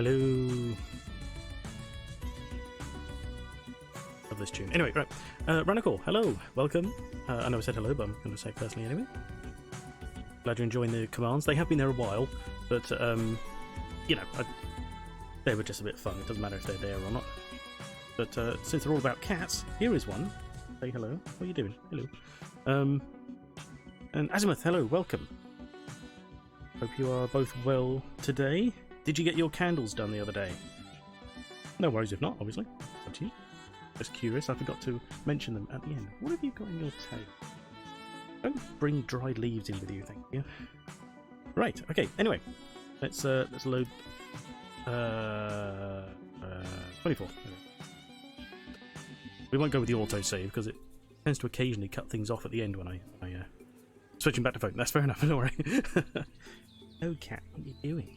Hello. Love this tune. Anyway, right. Ranical, hello. Welcome. I know I said hello, but I'm going to say it personally anyway. Glad you're enjoying the commands. They have been there a while, but, you know, they were just a bit fun. It doesn't matter if they're there or not. But since they're all about cats, here is one. Say hello. What are you doing? Hello. And Azimuth, hello. Welcome. Hope you are both well today. Did you get your candles done the other day? No worries if not, obviously. Up to you. Just curious, I forgot to mention them at the end. What have you got in your tail? Don't bring dried leaves in with you, thank you. Right, okay, anyway. Let's load 24. We won't go with the autosave because it tends to occasionally cut things off at the end when I switching back to phone. That's fair enough, don't worry. Oh cat, what are you doing?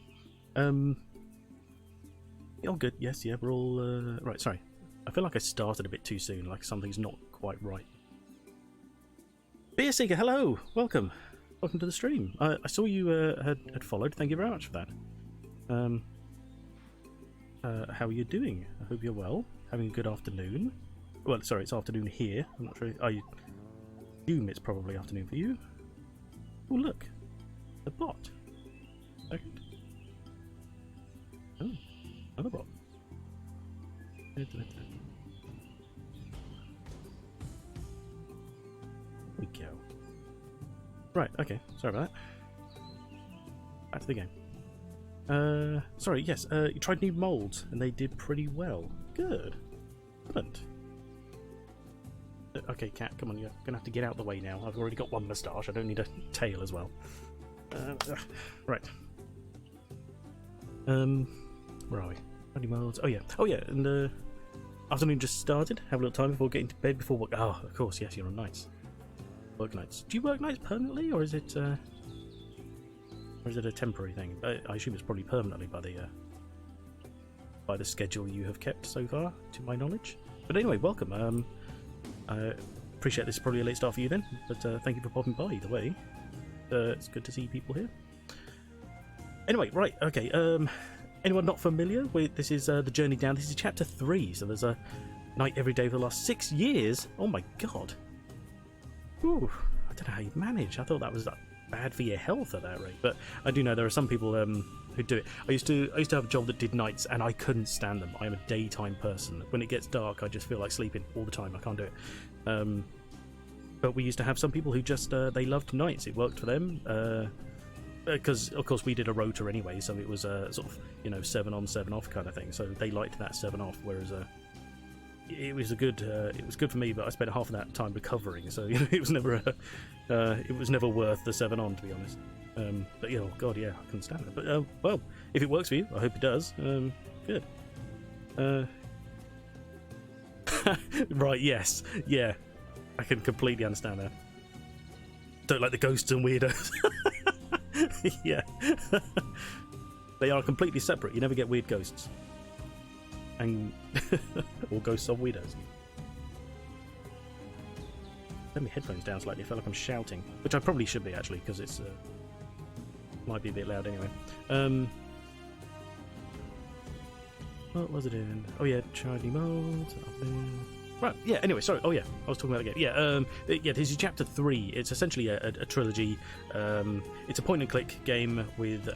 All good, yes, yeah, we're all right, sorry. I feel like I started a bit too soon, like something's not quite right. Beer Seeker, hello! Welcome. Welcome to the stream. I saw you had followed, thank you very much for that. How are you doing? I hope you're well. Having a good afternoon. Well, sorry, it's afternoon here. I'm not sure. I assume it's probably afternoon for you. Oh, look. The bot. Second. Oh, another bot. There we go. Right, okay. Sorry about that. Back to the game. Sorry, yes. You tried new molds, and they did pretty well. Good. Excellent. Okay, cat, come on, you're gonna have to get out of the way now. I've already got one moustache, I don't need a tail as well. Right. Where are we? Any molds? Oh yeah, and afternoon just started. Have a little time before getting to bed before work. Oh, of course, yes, you're on nights. Work nights. Do you work nights permanently, or is it a temporary thing? I assume it's probably permanently by the schedule you have kept so far, to my knowledge. But anyway, welcome. I appreciate this is probably a late start for you then, but thank you for popping by either way. It's good to see people here. Anyway, right, okay. Anyone not familiar with this? Is the journey down? This is chapter 3, so there's a night every day for the last 6 years. Oh my god. Ooh, I don't know how you manage. I thought that was bad for your health at that rate, but I do know there are some people who do it. I used to have a job that did nights, and I couldn't stand them. I am a daytime person. When it gets dark, I just feel like sleeping all the time. I can't do it. But we used to have some people who just they loved nights. It worked for them. Because of course we did a rota anyway, so it was sort of 7 on 7 off kind of thing. So they liked that 7 off, whereas it was good for me. But I spent half of that time recovering, so it was never worth the 7 on, to be honest. But yeah, oh god, yeah, I couldn't stand it. But well, if it works for you, I hope it does. Good. Right, yes, yeah, I can completely understand that. Don't like the ghosts and weirdos. Yeah. They are completely separate. You never get weird ghosts. And or ghosts of weirdos. Turn my headphones down slightly. I feel like I'm shouting, which I probably should be actually, because it's might be a bit loud anyway. What was it in? Oh yeah, Charlie Mold. Right, yeah, anyway, sorry. Oh yeah, I was talking about the game. Yeah, this is chapter 3. It's essentially a trilogy. It's a point and click game with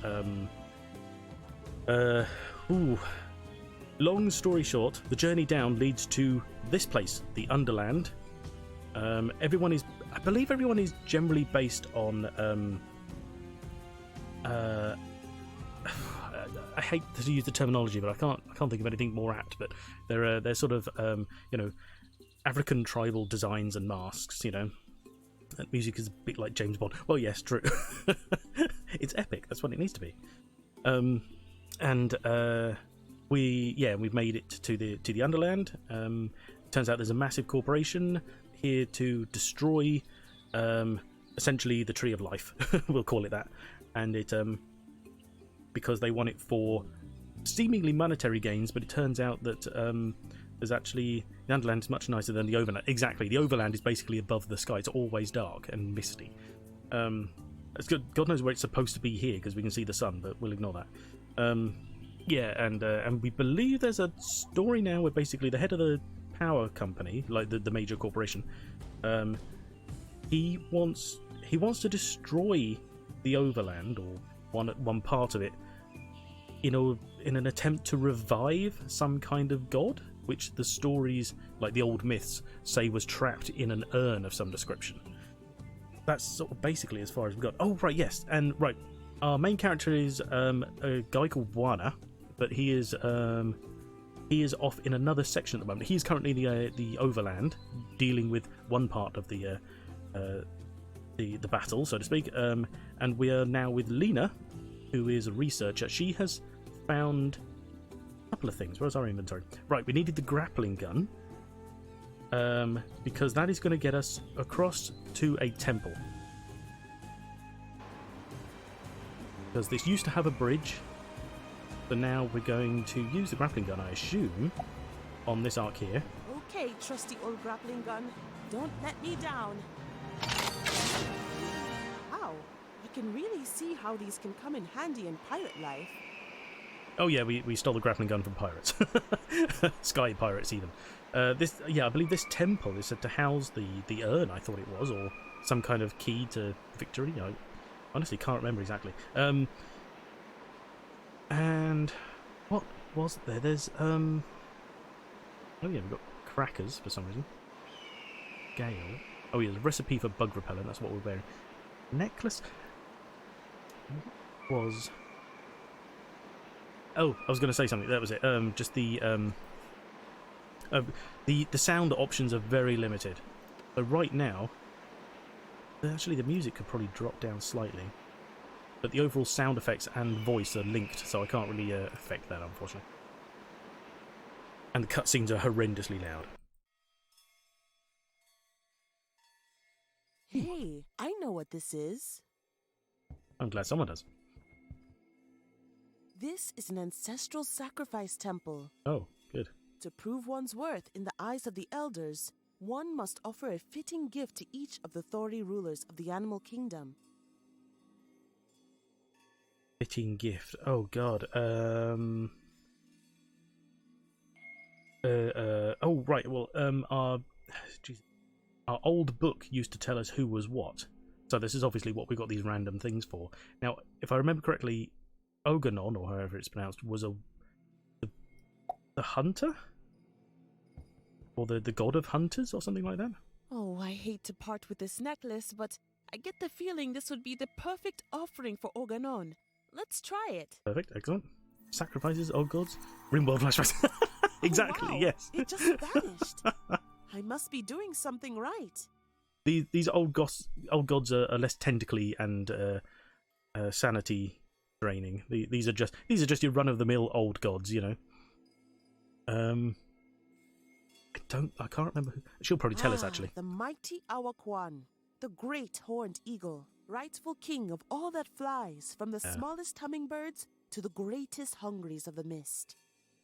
long story short, the journey down leads to this place, the Underland. I believe everyone is generally based on I hate to use the terminology, but I can't think of anything more apt. But they're sort of African tribal designs and masks. That music is a bit like James Bond. Well, yes, true. It's epic. That's what it needs to be. We've made it to the Underland. Turns out there's a massive corporation here to destroy essentially the Tree of Life. We'll call it that, and it because they want it for seemingly monetary gains, but it turns out that there's actually the Underland is much nicer than the Overland. Exactly, the Overland is basically above the sky. It's always dark and misty. It's good. God knows where it's supposed to be here because we can see the sun, but we'll ignore that. Yeah, and we believe there's a story now where basically the head of the power company, like the major corporation, he wants to destroy the Overland, or one part of it, in an attempt to revive some kind of god, which the stories, like the old myths, say was trapped in an urn of some description. That's sort of basically as far as we got. Oh right, yes, and right, our main character is a guy called Wana, but he is off in another section at the moment. He's currently the Overland, dealing with one part of the battle, so to speak. And we are now with Lena, who is a researcher. She has found a couple of things. Where's our inventory? Right, we needed the grappling gun, because that is going to get us across to a temple. Because this used to have a bridge, but now we're going to use the grappling gun, I assume, on this arc here. Okay, trusty old grappling gun, don't let me down. Wow, I can really see how these can come in handy in pirate life. Oh yeah, we stole the grappling gun from pirates. Sky pirates, even. I believe this temple is said to house the urn, I thought it was, or some kind of key to victory. I honestly can't remember exactly. And what was there? There's oh yeah, we've got crackers for some reason. Gale. Oh yeah, there's a recipe for bug repellent. That's what we're wearing. Necklace was. Oh, I was going to say something. That was it. Just the sound options are very limited. So right now, actually, the music could probably drop down slightly, but the overall sound effects and voice are linked, so I can't really affect that, unfortunately. And the cutscenes are horrendously loud. Hey, I know what this is. I'm glad someone does. This is an ancestral sacrifice temple. Oh, good. To prove one's worth in the eyes of the elders, one must offer a fitting gift to each of the Thori rulers of the animal kingdom. Fitting gift. Oh god. Oh right. Well, our old book used to tell us who was what. So this is obviously what we got these random things for. Now, if I remember correctly, Oganon, or however it's pronounced, was the hunter, or the god of hunters, or something like that. Oh, I hate to part with this necklace, but I get the feeling this would be the perfect offering for Oganon. Let's try it. Perfect, excellent. Sacrifices, oh gods, Rimworld flashbacks. Exactly, oh, wow. Yes. It just vanished. I must be doing something right. These old gods are less tentacly and sanity draining. These are just your run of the mill old gods, you know. I can't remember who. She'll probably tell us actually. The mighty Awakwan, the great horned eagle, rightful king of all that flies, from the smallest hummingbirds to the greatest hungries of the mist.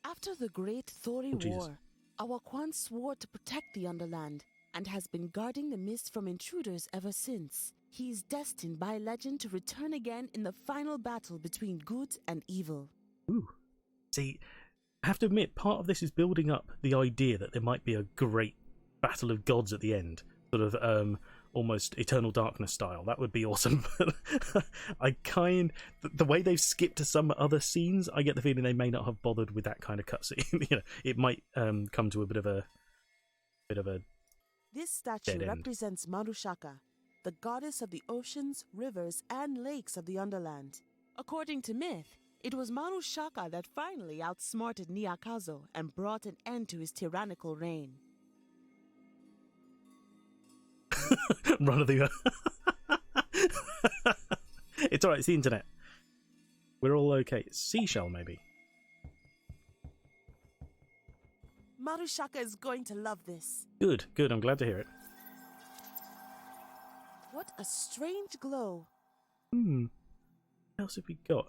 After the Great Thori War, Awakwan swore to protect the Underland and has been guarding the mist from intruders ever since. He is destined by legend to return again in the final battle between good and evil. Ooh. See, I have to admit, part of this is building up the idea that there might be a great battle of gods at the end, sort of almost Eternal Darkness style. That would be awesome. The way they've skipped to some other scenes, I get the feeling they may not have bothered with that kind of cutscene. You know, it might come to a bit of a. This statue represents Marushaka, the goddess of the oceans, rivers, and lakes of the Underland. According to myth, it was Marushaka that finally outsmarted Nyakazo and brought an end to his tyrannical reign. Run of the. It's alright, it's the internet. We're all okay. Seashell, maybe. Marushaka is going to love this. Good, I'm glad to hear it. What a strange glow. What else have we got?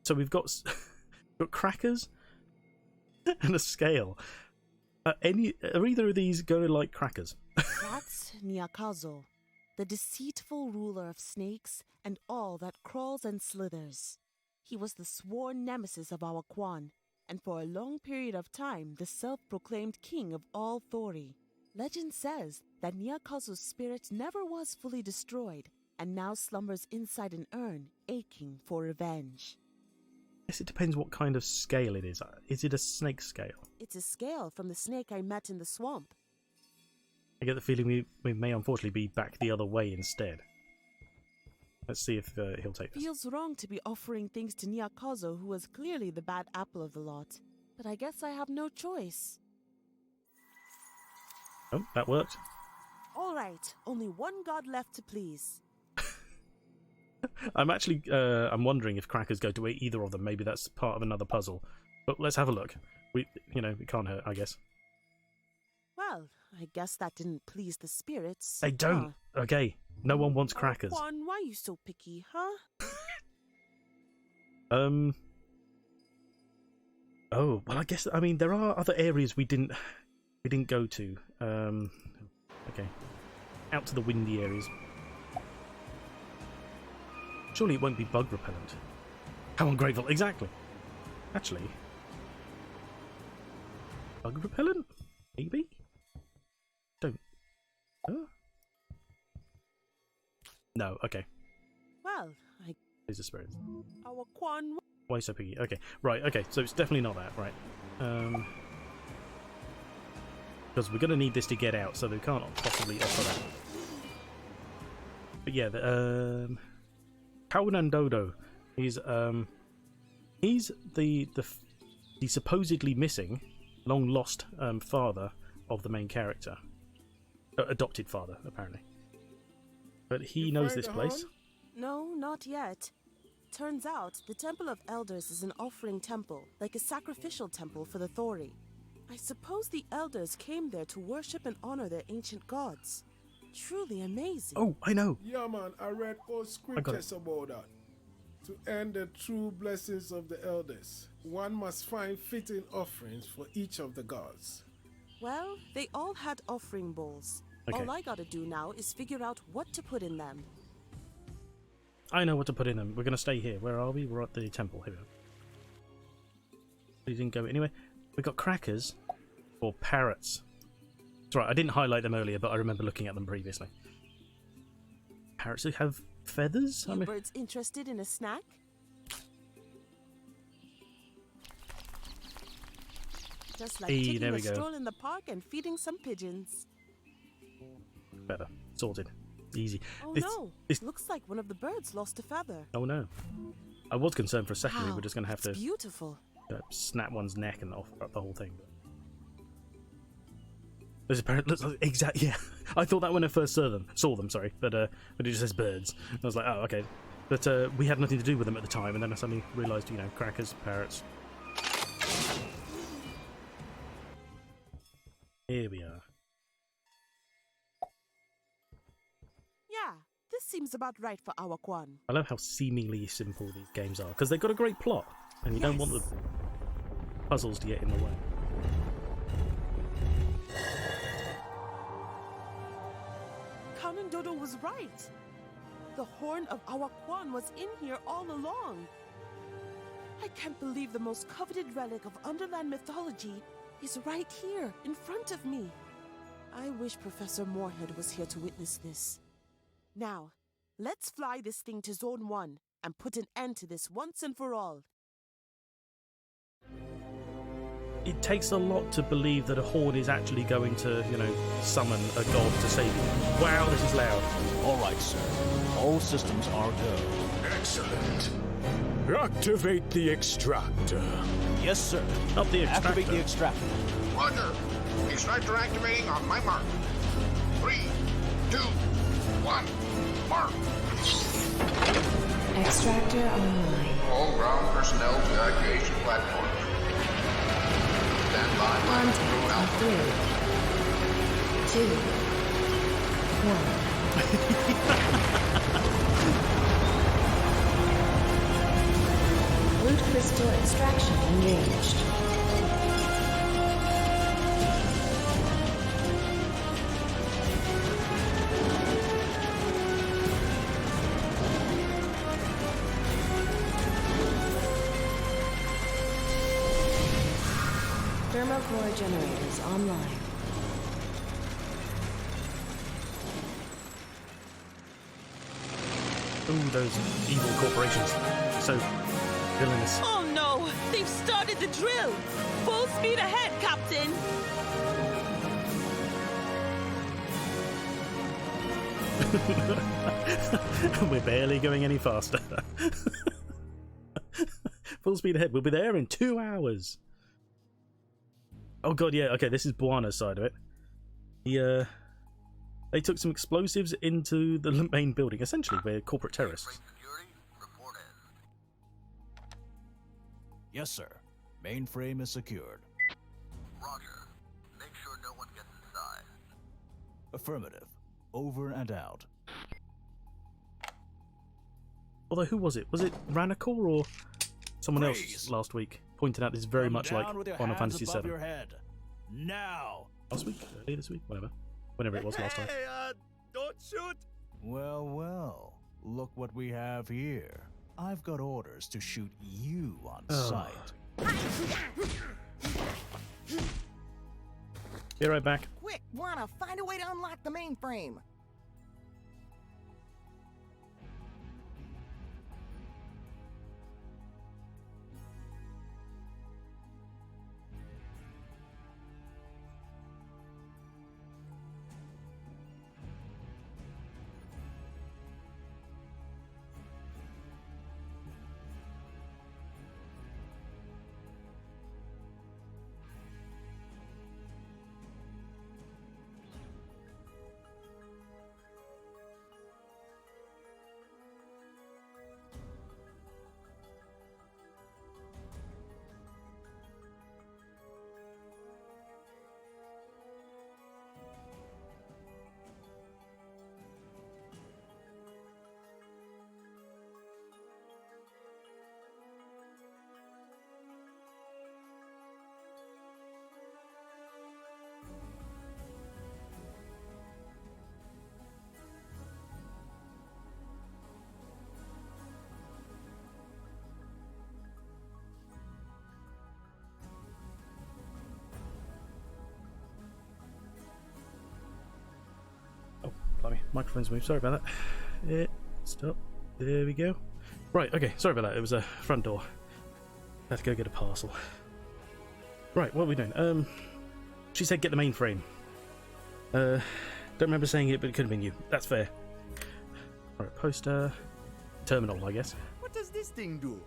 So we've got crackers and a scale. Are either of these going to like crackers? That's Nyakazo, the deceitful ruler of snakes and all that crawls and slithers. He was the sworn nemesis of our Quan, and for a long period of time the self-proclaimed king of all Thori. Legend says that Niakazo's spirit never was fully destroyed, and now slumbers inside an urn, aching for revenge. I guess it depends what kind of scale it is. Is it a snake scale? It's a scale from the snake I met in the swamp. I get the feeling we may unfortunately be back the other way instead. Let's see if he'll take this. Feels wrong to be offering things to Niakazo, who was clearly the bad apple of the lot. But I guess I have no choice. Oh, that worked. All right, only one god left to please. I'm actually I'm wondering if Crackers go to either of them. Maybe that's part of another puzzle. But let's have a look. It can't hurt, I guess. Well, I guess that didn't please the spirits. They don't. Okay, no one wants Crackers. Quan, why are you so picky, huh? Oh, well, I mean there are other areas we didn't go to. Okay, out to the windy areas. Surely it won't be bug repellent. How ungrateful. Exactly. Actually, bug repellent? Maybe? Don't. Huh? No, okay. Well, These are spirits. our Quan. Why so picky? Okay, right, okay, so it's definitely not that, right. Because we're going to need this to get out, so they can't possibly offer that. But yeah, Kaunandodo, he's the supposedly missing, long lost father of the main character, adopted father apparently. But he knows this place. No, not yet. Turns out the Temple of Elders is an offering temple, like a sacrificial temple for the Thori. I suppose the elders came there to worship and honor their ancient gods. Truly amazing. Oh, I know. Yeah, man, I read all scriptures about that. To earn the true blessings of the elders, one must find fitting offerings for each of the gods. Well, they all had offering bowls. Okay. All I gotta do now is figure out what to put in them. I know what to put in them. We're going to stay here. Where are we? We're at the temple. Here we go. We didn't go anywhere. We got crackers or parrots. That's right. I didn't highlight them earlier, but I remember looking at them previously. Parrots who have feathers? You birds interested in a snack? Just like taking a stroll in the park and feeding some pigeons. Better. Sorted. Easy. Oh no! Looks like one of the birds lost a feather. Oh no! I was concerned for a second we were just going to have to beautiful. Snap one's neck and off the whole thing. There's a parrot. Looks like exactly. Yeah, I thought that when I first saw them. Sorry, but it just says birds. I was like, oh okay. But we had nothing to do with them at the time, and then I suddenly realised, crackers, parrots. Here we are. Yeah, this seems about right for our Quan. I love how seemingly simple these games are, because they've got a great plot, and you don't want the puzzles to get in the way. Kaunandodo was right. The horn of our Quan was in here all along. I can't believe the most coveted relic of Underland mythology is right here, in front of me. I wish Professor Moorhead was here to witness this. Now, let's fly this thing to Zone 1 and put an end to this once and for all. It takes a lot to believe that a horn is actually going to, summon a god to save you. Wow, this is loud. All right, sir. All systems are go. Excellent. Activate the extractor. Yes, sir. Not the extractor. Activate the extractor. Roger. Extractor activating on my mark. 3, 2, 1. Mark. Extractor online. All ground personnel to evacuation platform. Stand by. Contact in 3, 2, 1. Root crystal extraction engaged. Thermocore generators online. Ooh, those evil corporations. So villainous. Oh no! They've started the drill! Full speed ahead, Captain! We're barely going any faster. Full speed ahead. We'll be there in 2 hours. Oh god, yeah. Okay, this is Buana's side of it. They took some explosives into the main building. Essentially, we're corporate terrorists. Yes, sir. Mainframe is secured. Roger. Make sure no one gets inside. Affirmative. Over and out. Although, who was it? Was it Ranakor or someone else Freeze. last week? Pointed out this is very Come much like down with your Final hands Fantasy above VII. your head. Now. Last week? Earlier this week? Whatever. Whenever it was last time. Don't shoot! Well, well. Look what we have here. I've got orders to shoot you on sight. Be right back. Quick, Buana, find a way to unlock the mainframe. Oh, blimey. Microphone's moved. Sorry about that. Stop. There we go. Right, okay. Sorry about that. It was a front door. Had to go get a parcel. Right, what are we doing? She said get the mainframe. Don't remember saying it, but it could have been you. That's fair. Alright, poster. Terminal, I guess. What does this thing do?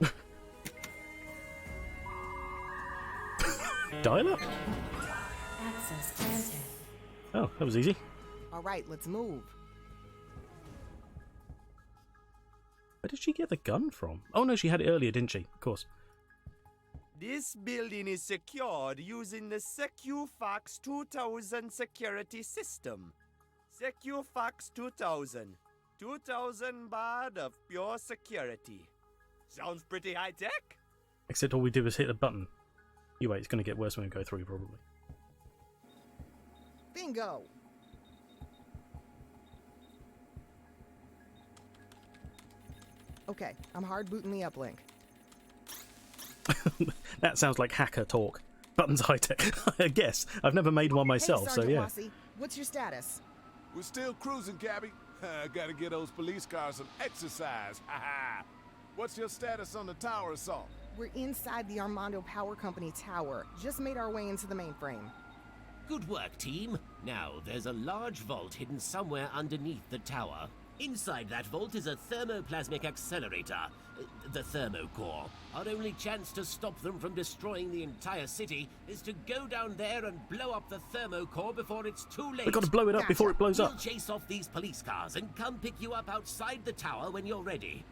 Dial up? Access granted. Oh, that was easy. All right, let's move. Where did she get the gun from? Oh no, she had it earlier, didn't she? Of course. This building is secured using the SecuFax 2000 security system. SecuFax 2000. 2000 baht of pure security. Sounds pretty high-tech. Except all we did was hit a button. You wait, it's going to get worse when we go through, probably. Bingo! Okay, I'm hard booting the uplink. That sounds like hacker talk. Buttons high tech. I guess. I've never made one myself, hey, so Sergeant yeah. Wasi, what's your status? We're still cruising, Cabby. Gotta get those police cars some exercise. What's your status on the tower assault? We're inside the Armando Power Company tower. Just made our way into the mainframe. Good work, team. Now, there's a large vault hidden somewhere underneath the tower. Inside that vault is a thermoplasmic accelerator, the thermocore. Our only chance to stop them from destroying the entire city is to go down there and blow up the thermocore before it's too late. We've got to blow it up before it blows We'll up. chase off these police cars and come pick you up outside the tower when you're ready.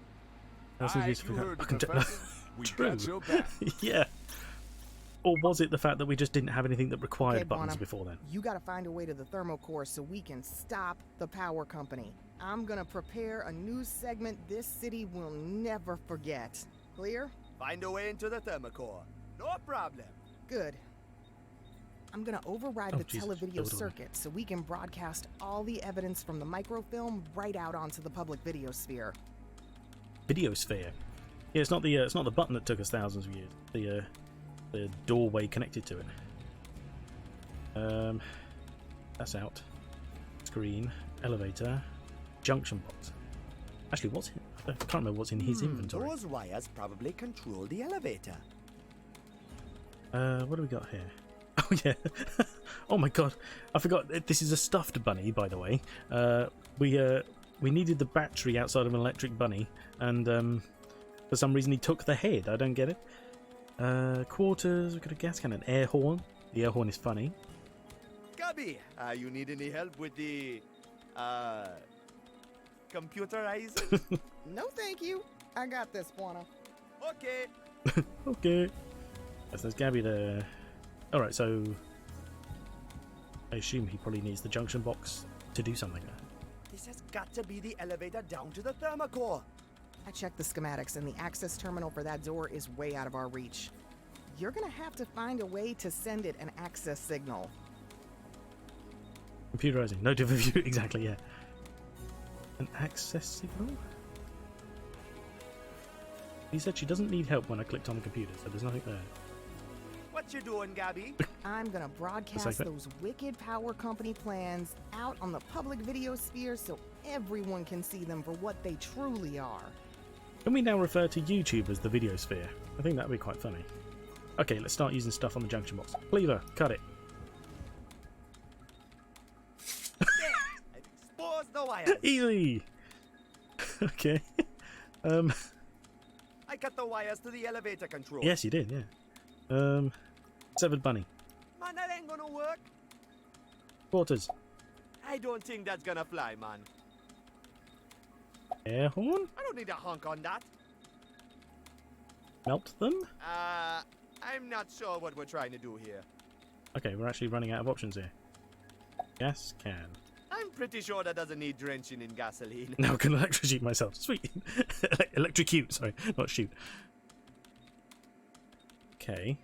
That's All right, easy you to heard I the can professor. We True. got your back. Yeah. Or was it the fact that we just didn't have anything that required Okay, buttons Buana, before then? You gotta find a way to the thermocore so we can stop the power company. I'm gonna prepare a news segment this city will never forget. Clear? Find a way into the thermocore. No problem. Good. I'm gonna override Oh, the Jesus. televideo Hold on. circuit so we can broadcast all the evidence from the microfilm right out onto the public video sphere. Videosphere. Yeah, it's not the button that took us thousands of years. The doorway connected to it. That's out. Screen, elevator, junction box. Actually, what's in, I can't remember what's in his inventory. Those wires probably control the elevator. What do we got here? Oh yeah. Oh my god, I forgot. This is a stuffed bunny, by the way. We needed the battery outside of an electric bunny, and for some reason he took the head. I don't get it. Quarters. We've got a gas cannon, air horn. The air horn is funny. Gabby, you need any help with the computerizing? No, thank you. I got this, Juana. Okay. Okay. Yes, there's Gabby there. Alright, so I assume he probably needs the junction box to do something there. This has got to be the elevator down to the thermocore. I checked the schematics, and the access terminal for that door is way out of our reach. You're gonna have to find a way to send it an access signal. Computerizing. No different. Exactly, yeah. An access signal? He said she doesn't need help when I clicked on the computer, so there's nothing there. What you doing, Gabby? I'm gonna broadcast those wicked power company plans out on the public video sphere so everyone can see them for what they truly are. Can we now refer to YouTube as the video sphere? I think that would be quite funny. Okay, let's start using stuff on the junction box. Cleaver, cut it. Expose the wires. Easy! Okay. I cut the wires to the elevator control. Yes, you did, yeah. Severed bunny. Man, that ain't gonna work. Quarters. I don't think that's gonna fly, man. Air horn? I don't need a honk on that. Melt them? I'm not sure what we're trying to do here. Okay, we're actually running out of options here. Gas can. I'm pretty sure that doesn't need drenching in gasoline. Now I can electrocute myself. Sweet. Electrocute, sorry, not shoot. Okay.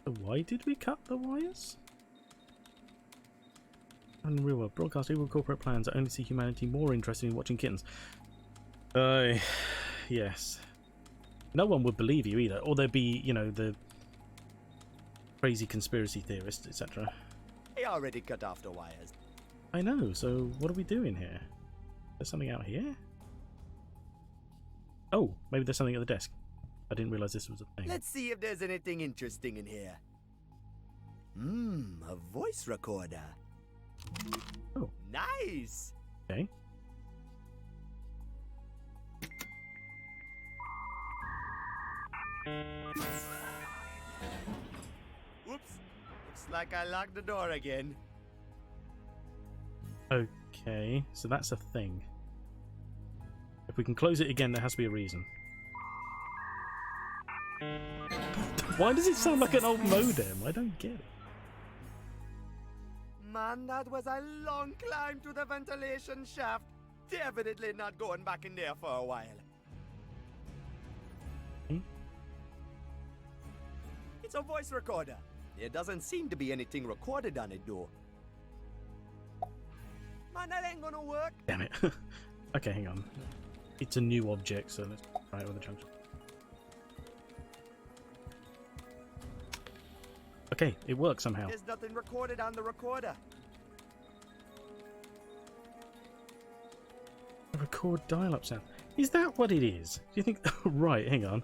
So why did we cut the wires? Unreal broadcast evil corporate plans that only see humanity more interested in watching kittens. Yes. No one would believe you either, or there'd be, you know, the crazy conspiracy theorists, etc. I already cut off the wires. I know, so what are we doing here? There's something out here? Oh, maybe there's something at the desk. I didn't realise this was a thing. Let's see if there's anything interesting in here. A voice recorder. Oh. Nice! Okay. Oops. Looks like I locked the door again. Okay, so that's a thing. If we can close it again, there has to be a reason. Why does it sound like an old modem? I don't get it. Man, that was a long climb to the ventilation shaft. Definitely not going back in there for a while. It's a voice recorder. There doesn't seem to be anything recorded on it, though. Man, that ain't gonna work. Damn it. Okay, hang on. It's a new object, so let's try it with a junction. Okay, it works somehow. There's nothing recorded on the recorder. Record dial-up sound. Is that what it is? Do you think? Right, hang on.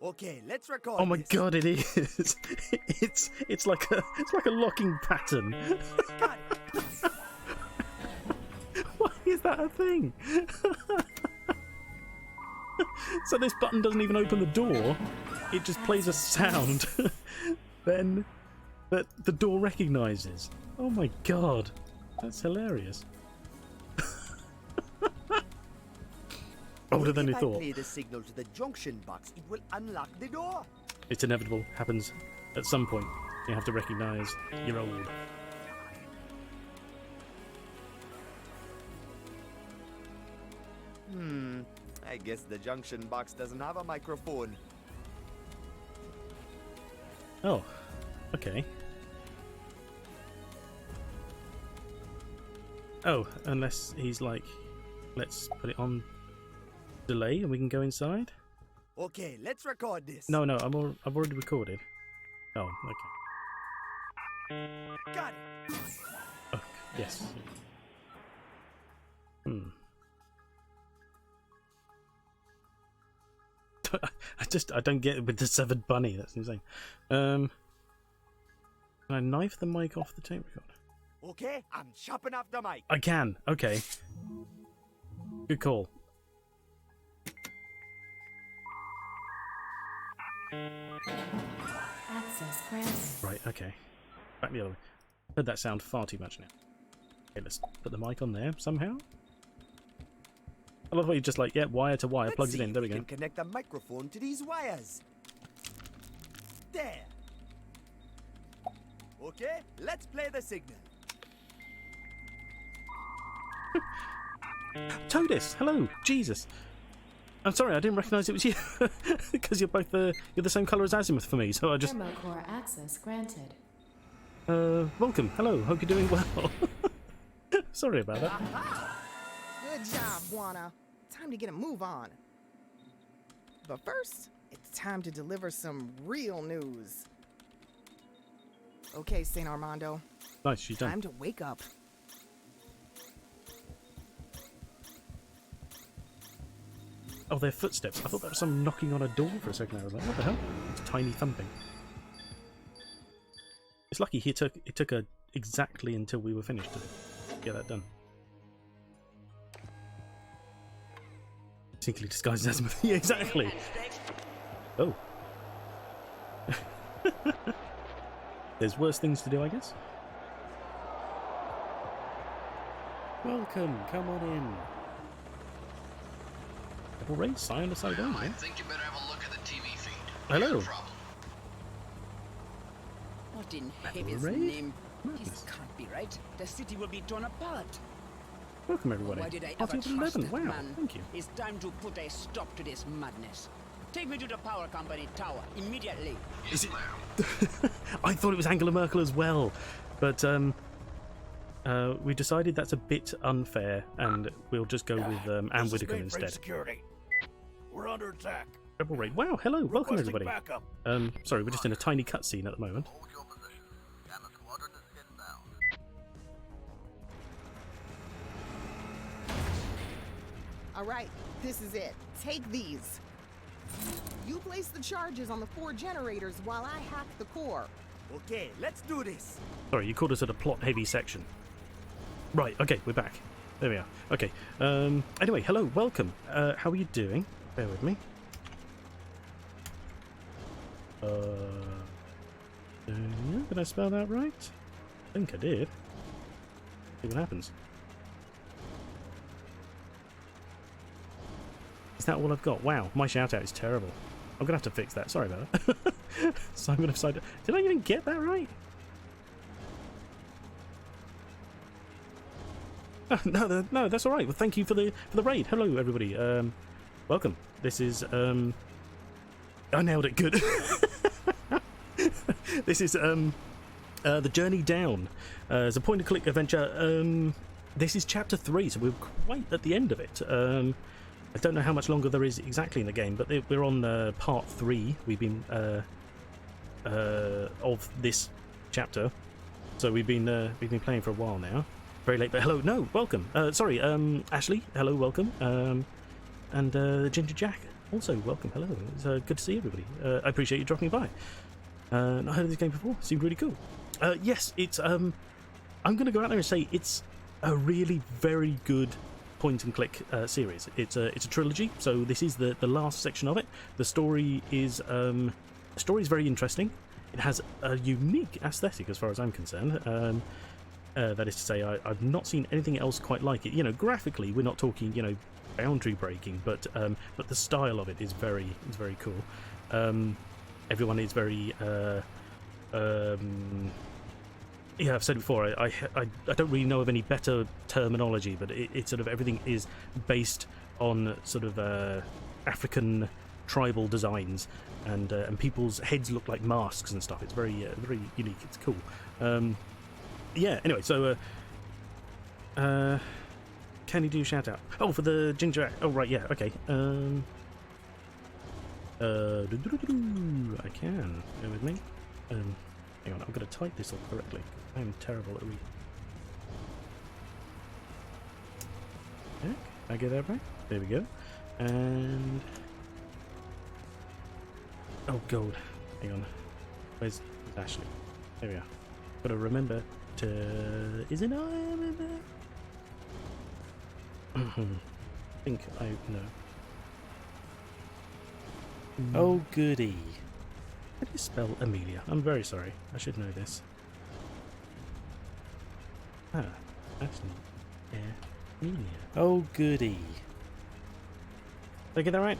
Okay, let's record. Oh my god, it is. It's like a locking pattern. God. Why is that a thing? So this button doesn't even open the door. It just plays a sound then that the door recognizes. Oh my god. That's hilarious. Older than you thought. If I play the signal to the junction box, it will unlock the door. It's inevitable. Happens at some point. You have to recognize you're old. I guess the junction box doesn't have a microphone. Oh, okay. Oh, unless he's like, let's put it on delay and we can go inside. Okay, let's record this. No, I've already recorded. Oh, okay. Got it. Oh, yes. I don't get it with the severed bunny. That's insane. Can I knife the mic off the tape recorder? Okay, I'm chopping off the mic. I can. Okay. Good call. Access granted. Right. Okay. Back the other way. Heard that sound far too much now. Okay, let's put the mic on there somehow. I love how you just like, yeah, wire to wire, plugs it in. There we go. Can connect the microphone to these wires. There. Okay, let's play the signal. Todis, hello, Jesus. I'm sorry, I didn't recognise it was you because you're both you're the same colour as Azimuth for me. So I just. Thermocore access granted. Welcome. Hello. Hope you're doing well. Sorry about that. Good job, Juana. Time to get a move on. But first, it's time to deliver some real news. Okay, Saint Armando. Nice, she's done. Time to wake up. Oh, they're footsteps. I thought that was someone knocking on a door for a second. I was like, what the hell? It's tiny thumping. It's lucky it took exactly until we were finished to get that done. Sneakily disguised as Azimuth. Yeah, exactly. Oh. There's worse things to do, I guess. Welcome. Come on in. Double race, sign on the side down. I think you better have a look at the TV feed. Hello. What in heaven's name? This can't be right. The city will be torn apart. Welcome, everybody. Why did I Party ever of trust 11. that Wow, man? thank you. It's time to put a stop to this madness. Take me to the power company tower immediately. Is it? I thought it was Angela Merkel as well, but we decided that's a bit unfair, and we'll just go with Anne Whittaker instead. Security. We're under attack. Rebel raid. Wow, hello, welcome Requesting everybody. backup. Sorry, we're just in a tiny cutscene at the moment. Hold your position. Gamma Squadron is inbound. All right, this is it. Take these. You place the charges on the 4 generators while I hack the core. Okay, let's do this. Sorry, you called us at a plot-heavy section. Right, okay, we're back. There we are. Okay, anyway, hello, welcome. How are you doing? Bear with me. Did I spell that right? I think I did. See what happens. Is that all I've got? Wow, my shout-out is terrible. I'm going to have to fix that. Sorry about that. Simon of Side. Did I even get that right? No, that's all right. Well, thank you for the raid. Hello, everybody. Welcome. This is I nailed it. Good. This is the Journey Down. It's a point-and-click adventure. This is chapter 3, so we're quite at the end of it. I don't know how much longer there is exactly in the game, but we're on part 3. We've been of this chapter, so we've been playing for a while now. Very late, but hello, no, welcome. Sorry, Ashley, hello, welcome. And Ginger Jack, also welcome. Hello, it's good to see everybody. I appreciate you dropping by. Not heard of this game before. Seemed really cool. Yes, it's. I'm going to go out there and say it's a really very good point-and-click series. It's a trilogy, so this is the last section of it. The story is very interesting. It has a unique aesthetic as far as I'm concerned. That is to say, I've not seen anything else quite like it. You know, graphically, we're not talking, you know, boundary breaking, but the style of it is very cool. Everyone is very yeah, I've said it before, I don't really know of any better terminology, but it sort of everything is based on sort of African tribal designs, and people's heads look like masks and stuff. It's very unique. It's cool. Yeah. Anyway, so can you do a shout out? Oh, for the ginger. Oh, right. Yeah. Okay. I can. Bear with me. Hang on, I've got to type this all correctly. I am terrible at reading. Okay, I get that right. There we go. And oh god, hang on. Where's Ashley? There we are. Got to remember to. Is it I remember? I think I know. Oh goody. How do you spell Amelia? I'm very sorry. I should know this. Ah, that's not Amelia. Oh goody. Did I get that right?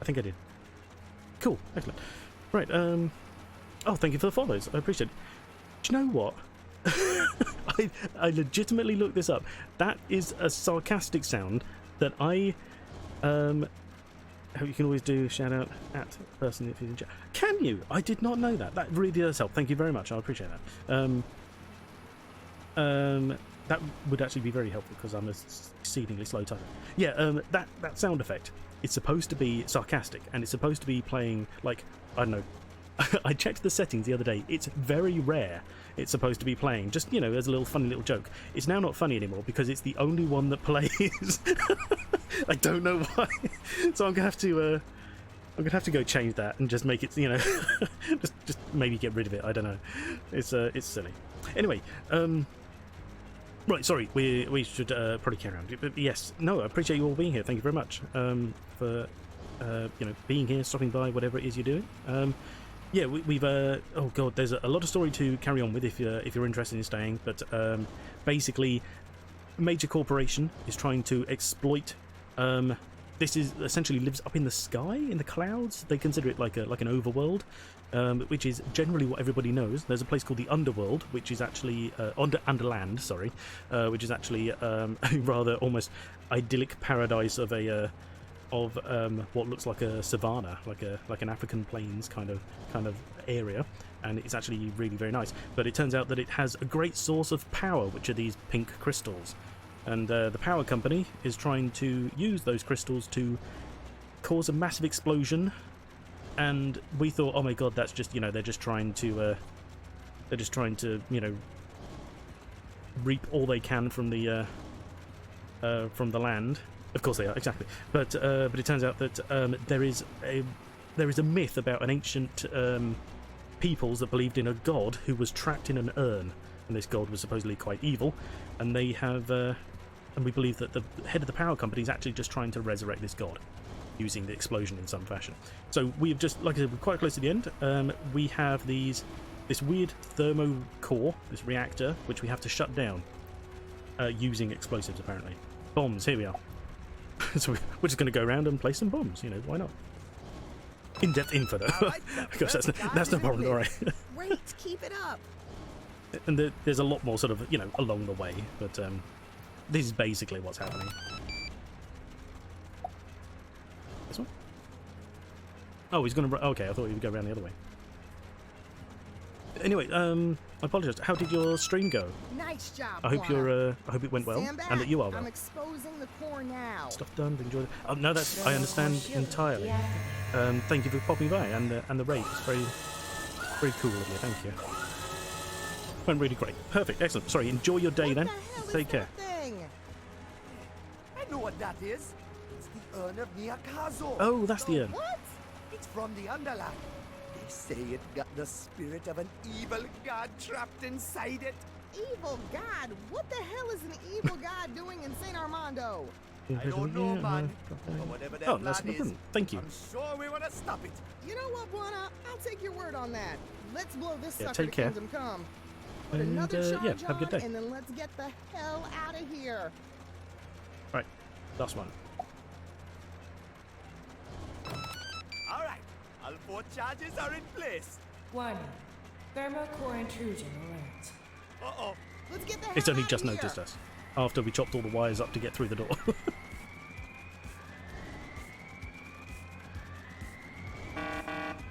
I think I did. Cool, excellent. Right, oh, thank you for the follows. I appreciate it. Do you know what? I legitimately looked this up. That is a sarcastic sound that I you can always do shout out at the person if you're in chat. Can you? I did not know that. That really does help. Thank you very much. I appreciate that. That would actually be very helpful because I'm a exceedingly slow typer. Yeah, that sound effect, it's supposed to be sarcastic and it's supposed to be playing like, I don't know. I checked the settings the other day. It's very rare it's supposed to be playing, just, you know, as a little funny little joke. It's now not funny anymore because it's the only one that plays. I don't know why. So I'm gonna have to go change that and just make it, you know, just maybe get rid of it. I don't know. It's silly. Anyway, right. Sorry, we should probably carry on. But yes, no, I appreciate you all being here. Thank you very much for you know, being here, stopping by, whatever it is you're doing. Yeah, we've oh god, there's a lot of story to carry on with if you're interested in staying. But basically, a major corporation is trying to exploit. This is essentially lives up in the sky, in the clouds. They consider it like an overworld, which is generally what everybody knows. There's a place called the Underworld, which is actually Underland, sorry, which is actually a rather almost idyllic paradise of a what looks like a savanna, like an African plains kind of area, and it's actually really very nice. But it turns out that it has a great source of power, which are these pink crystals. And the power company is trying to use those crystals to cause a massive explosion. And we thought, oh my god, that's just, you know, they're just trying to you know, reap all they can from the land. Of course they are, exactly. But it turns out that there is a myth about an ancient peoples that believed in a god who was trapped in an urn, and this god was supposedly quite evil. And they have. And we believe that the head of the power company is actually just trying to resurrect this god using the explosion in some fashion. So we've just, like I said, we're quite close to the end. We have this weird thermo core, this reactor, which we have to shut down using explosives, apparently. Bombs, here we are. So we're just going to go around and place some bombs, you know, why not? In-depth info, though. Right, Gosh, that's no problem, alright. Great, keep it up. And there's a lot more sort of, you know, along the way, but this is basically what's happening. This one? Oh, he's going to... Okay, I thought he would go around the other way. Anyway, I apologise. How did your stream go? Nice job. I hope I hope it went well, Stand back. and that you are well. I'm exposing the core now. Stuff done. Enjoyed it. Oh, no, that's I understand entirely. Thank you for popping by and the raid. It's very, very cool of you. Thank you. Went really great. Perfect. Excellent. Sorry. Enjoy your day then. Take care. I know what that is. It's the urn of Niakazo. Oh, that's the urn. What? It's from the Underland. They say it got the spirit of an evil god trapped inside it. Evil god? What the hell is an evil god doing in St. Armando? I don't know, man. But whatever that that's plan no is, problem. Thank you. I'm sure we want to stop it. You know what, Buana? I'll take your word on that. Let's blow this Yeah, sucker take to care. Kingdom Come. Put And, another charge yeah, have a good on, day. and then let's get the hell out of here. Right. Last one. All right. All 4 charges are in place. Warning. Thermal core intrusion alert. Uh-oh. Let's get the hell It's only out just of here. noticed us after we chopped all the wires up to get through the door.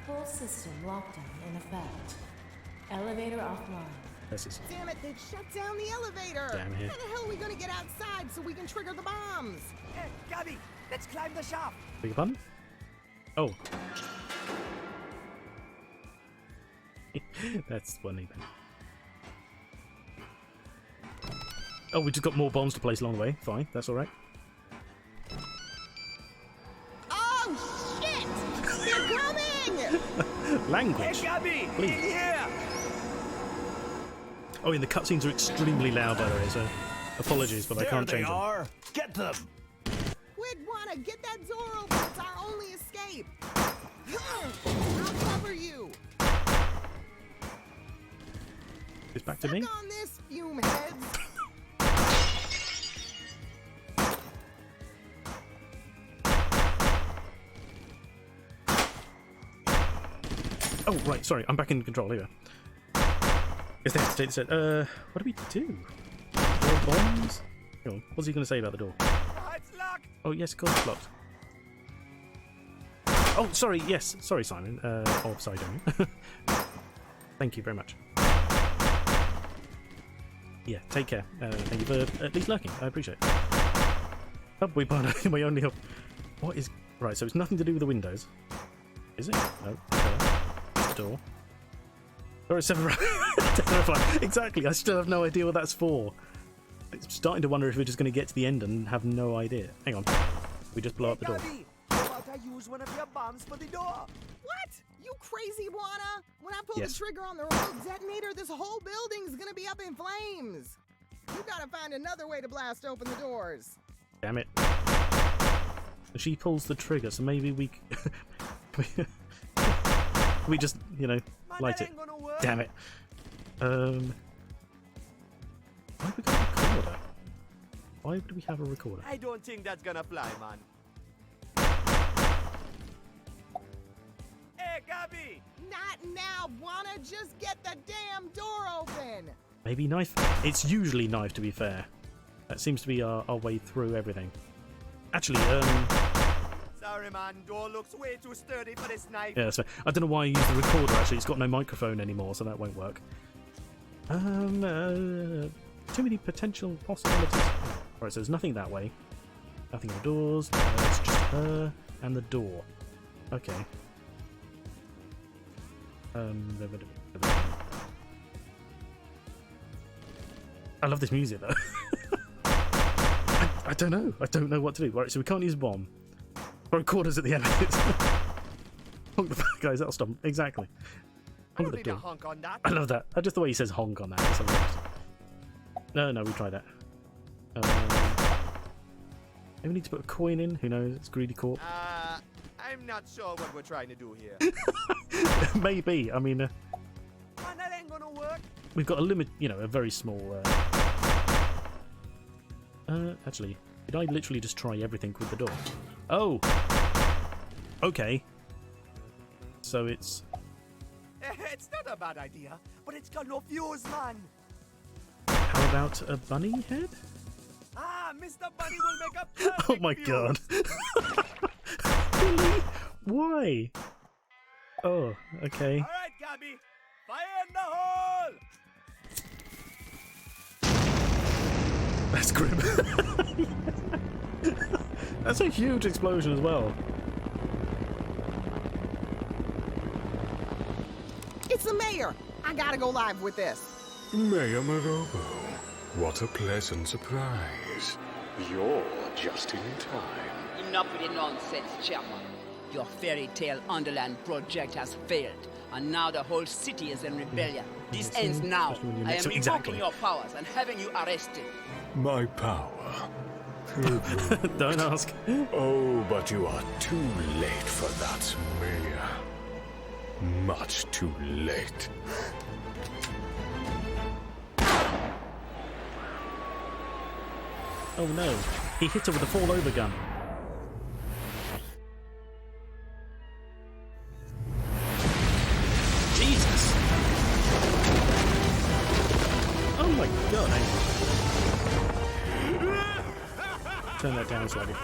Full system lockdown in effect. Elevator offline. This is Damn it, they shut down the elevator. Damn it. How the hell are we gonna get outside so we can trigger the bombs? Hey, Gabby, let's climb the shaft. big pardon? Oh. That's funny then. Oh, we just got more bombs to place along the way. Fine, that's alright. Oh, shit! They're coming! Language! Hey, Gabby! Please. In here! Oh, and the cutscenes are extremely loud, by the way, so apologies, but I can't change them. There they are! Get them! Quick, Juana, get that door open! It's our only escape! I'll cover you! It's back to me? Suck on this, fume heads! Oh, right, sorry, I'm back in control here. Is they have to take this? What do we do? More bombs? Hang on, what's he going to say about the door? It's locked! Oh, yes, of course it's locked. Oh, sorry, yes. Sorry, Simon. Or Sidon. Thank you very much. Yeah, take care. Thank you for at least lurking. I appreciate it. Oh, we only have... What is... Right, so it's nothing to do with the windows. Is it? No. The door. Or it's 7 Exactly, I still have no idea what that's for. I'm starting to wonder if we're just going to get to the end and have no idea. Hang on. We just blow up the door. How about I use one of your bombs for the door? What? You crazy, Juana? When I pull Yes. the trigger on the remote detonator, this whole building's gonna be up in flames. You gotta find another way to blast open the doors. Damn it. She pulls the trigger, so maybe we... we just, you know, light it. Damn it. Why have we got a recorder? Why would we have a recorder? I don't think that's gonna fly, man. Hey, Gabby! Not now, Juana. Just get the damn door open. Maybe knife? It's usually knife, to be fair. That seems to be our way through everything. Actually, Sorry, man. Door looks way too sturdy for this knife. yeah, that's fair. I don't know why I use the recorder, actually. It's got no microphone anymore, so that won't work. Too many potential possibilities. Alright, so there's nothing that way. Nothing on the doors. It's just her and the door. Okay. I love this music, though. I don't know. I don't know what to do. Right, so we can't use a bomb. Recorders at the end of it. Honk the back, guys. That'll stop them. Exactly. I Honk don't the need a door. honk on that. I love that. Just the way he says honk on that. Or something else. No, we tried that. Maybe we need to put a coin in. Who knows? It's greedy corp. I'm not sure what we're trying to do here. Maybe. I mean, Man, that ain't gonna work. we've got a limit. You know, a very small. Actually, did I literally just try everything with the door? Oh. Okay. So it's. It's not a bad idea, but it's got no fuse, man. How about a bunny head? Ah, Mr. Bunny will make a perfect Oh my fuse. god. Really? Why? Oh, okay. All right, Gabby. Fire in the hole. That's grim. That's a huge explosion as well. It's the mayor. I gotta go live with this. Mayor Marobo, what a pleasant surprise. You're just in time. Enough with the nonsense, Chapman. Your fairy tale Underland project has failed, and now the whole city is in rebellion. This ends now. I am revoking Exactly. your powers and having you arrested. My power. Don't ask. Oh, but you are too late for that, Mayor. Much too late. Oh no. He hit her with a fall over gun. Jesus! Oh my god, hang on. Turn that down slightly.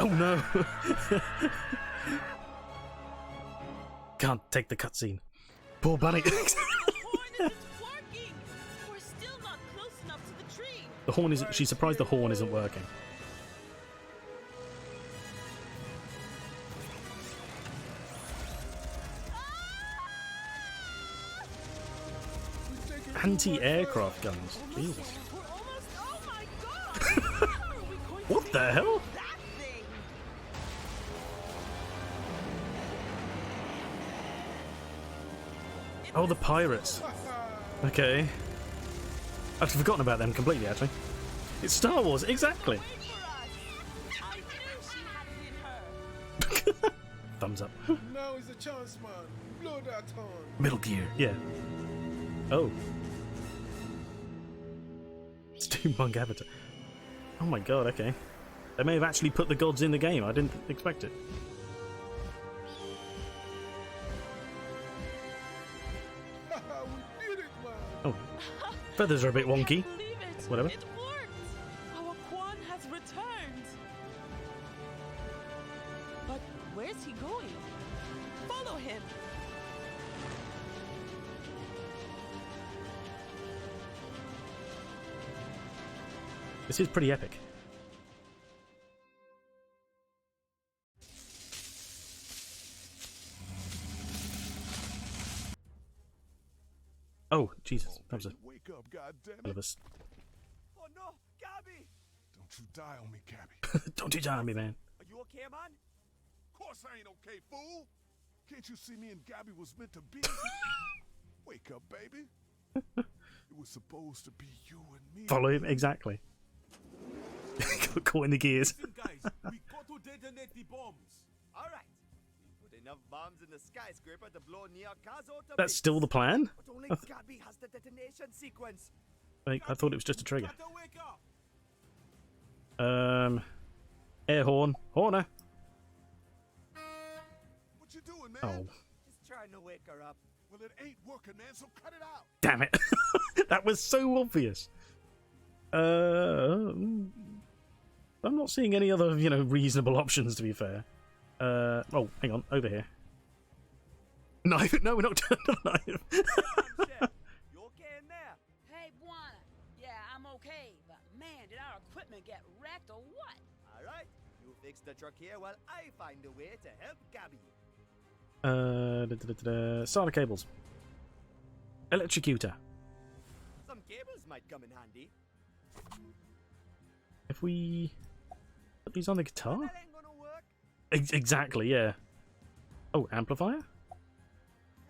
Oh no! Can't take the cutscene. Poor bunny. The horn isn't working. We're still not close enough to the tree. The horn isn't. She's surprised the horn isn't working. Anti-aircraft guns. Jesus. What the hell? Oh, the pirates. Okay. I'd forgotten about them completely, actually. It's Star Wars, exactly. Thumbs up. Now is the chance, man. Blow that horn. Metal Gear, yeah. Oh. Steampunk Avatar. Oh my god, okay. They may have actually put the gods in the game. I didn't expect it. We did it, man. Oh. Feathers are a bit wonky. Whatever. It worked. Our Quan has returned. But where's he going? Follow him. This is pretty epic. Oh, Jesus. That was a Wake up, goddammit. hell of a Oh no, Gabby! Don't you die on me, Gabby. Don't you die on me, man. Are you okay, man? Of course I ain't okay, fool. Can't you see me and Gabby was meant to be? Wake up, baby. It was supposed to be you and me. Follow him, exactly. Got caught in the gears. Listen, guys, we got to detonate the bombs. All right. We put enough bombs in the skyscraper to blow near Kazo to That's still the plan? But only Gabby has the detonation sequence. I thought it was just a trigger. Gotta wake up. Air horn. Horner. What you doing, man? Oh. Just trying to wake her up. Well, it ain't working, man, so cut it out. Damn it. That was so obvious. I'm not seeing any other, reasonable options, to be fair. Oh, hang on. Over here. Knife? No, we're not turning the knife. You okay in there? Hey, Buana. Yeah, I'm okay, but man, did our equipment get wrecked or what? All right. You fix the truck here while I find a way to help Gabby. SATA cables. Electrocutor. Some cables might come in handy. If we put these on the guitar? That ain't gonna work. Exactly, yeah. Oh, amplifier?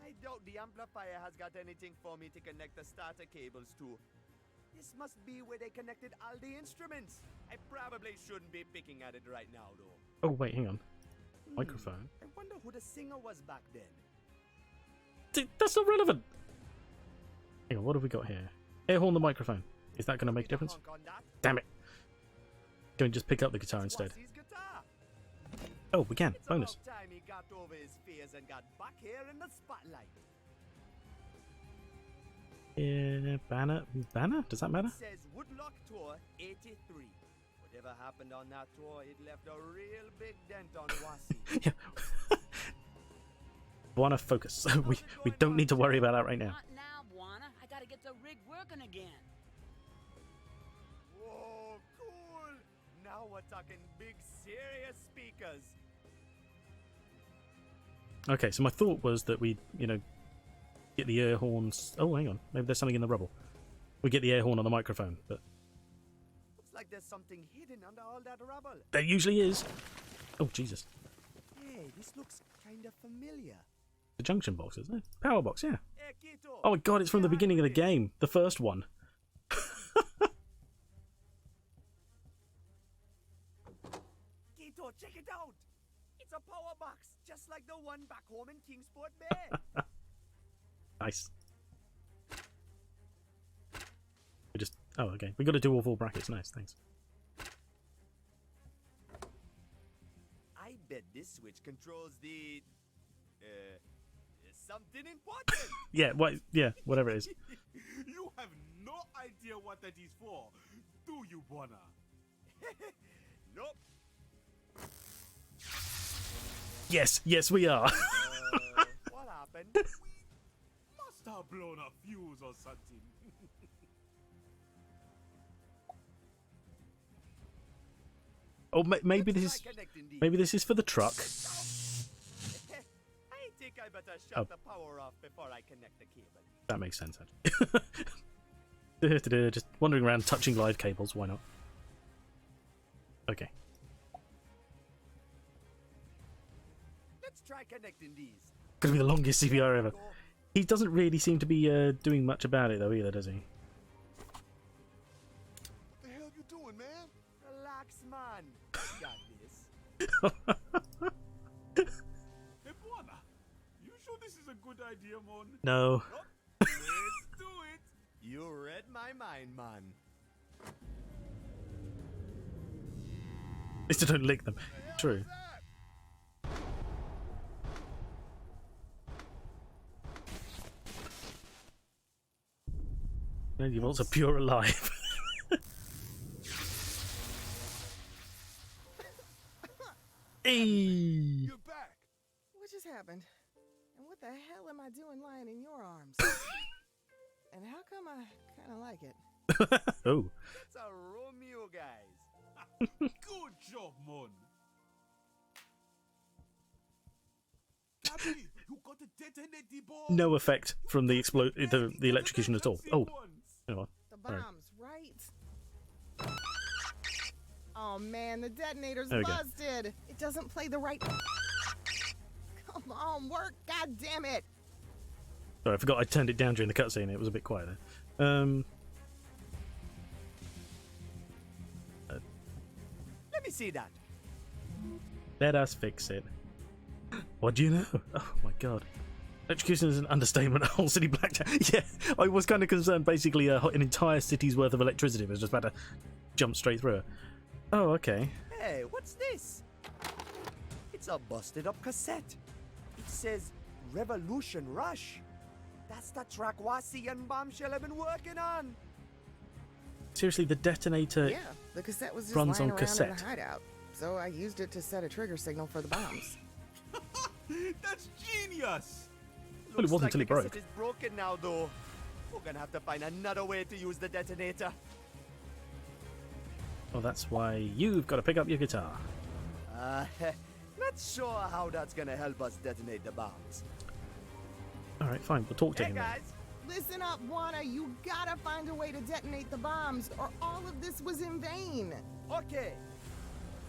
I doubt the amplifier has got anything for me to connect the starter cables to. This must be where they connected all the instruments. I probably shouldn't be picking at it right now, though. Oh, wait, hang on. Microphone. I wonder who the singer was back then. That's not relevant. Hang on, what have we got here? Air horn the microphone. Is that going to make a difference? Damn it. Can we just pick up the guitar instead? Oh, we can. It's Bonus. about time he got over his fears and got back here in the spotlight. Yeah, banner. Banner? Does that matter? It says Woodlock Tour 83. Whatever happened on that tour, it left a real big dent on Wasi. Yeah. Buana, focus. we don't need to worry about that right now. Not now, Buana. I gotta get the rig working again. Whoa, cool! Now we're talking big, serious speakers. Okay, so my thought was that we, get the air horns. Oh, hang on. Maybe there's something in the rubble. We get the air horn on the microphone, but Looks like there's something hidden under all that rubble. there usually is. Oh, Jesus. Hey, this looks kind of familiar. The junction box, isn't it? Power box, yeah. Hey, Kito. Oh my god, it's from the beginning of the game. The first one. Kito, check it out! It's a power box, just like the one back home in Kingsport Bay. Nice. We just... Oh, okay. We got to do all 4 brackets. Nice, thanks. I bet this switch controls the... something important. Yeah, whatever it is. You have no idea what that is for, do you, Buana? Nope. Yes, yes, we are. What happened? Must have blown a fuse or something. Oh, maybe this is for the truck. I think I better shut the power off before I connect the cable. That makes sense, actually. Just wandering around touching live cables, why not? Okay. Let's try connecting these. Gonna be the longest CPR ever. He doesn't really seem to be doing much about it though either, does he? The hell you doing, man? Relax, man. I got this. Hey, Buana, you sure this is a good idea, man? No. Let's do it. You read my mind, man. At least I don't lick them. True. You've also pure alive. Hey! You're back. What just happened? And what the hell am I doing lying in your arms? And how come I kind of like it? Oh. It's a Romeo, guys. Good job, man. Gabby, you got to detonate the bomb. No effect from the the electrocution at all. Oh. Hang on. The bombs, right? Oh man, the detonator's There we go. busted. It doesn't play the right. Come on, work! God damn it! Sorry, I forgot I turned it down during the cutscene. It was a bit quiet there. Let me see that. Let us fix it. What do you know? Oh my god. Electrocution is an understatement. A whole city blacked out. Yeah, I was kind of concerned. Basically, an entire city's worth of electricity was just about to jump straight through it. Oh, okay. Hey, what's this? It's a busted up cassette. It says Revolution Rush. That's the track Wasi and Bombshell have been working on. Seriously, the detonator Yeah, the cassette was just runs lying on around in cassette. the hideout, so I used it to set a trigger signal for the bombs. That's genius. Well, it wasn't until it the broke. cassette is broken now, though. We're gonna have to find another way to use the detonator. Well, that's why you've got to pick up your guitar. Not sure how that's gonna help us detonate the bombs. Alright, fine. We'll talk to Hey him then. guys, Listen up, Juana, you gotta find a way to detonate the bombs, or all of this was in vain. okay.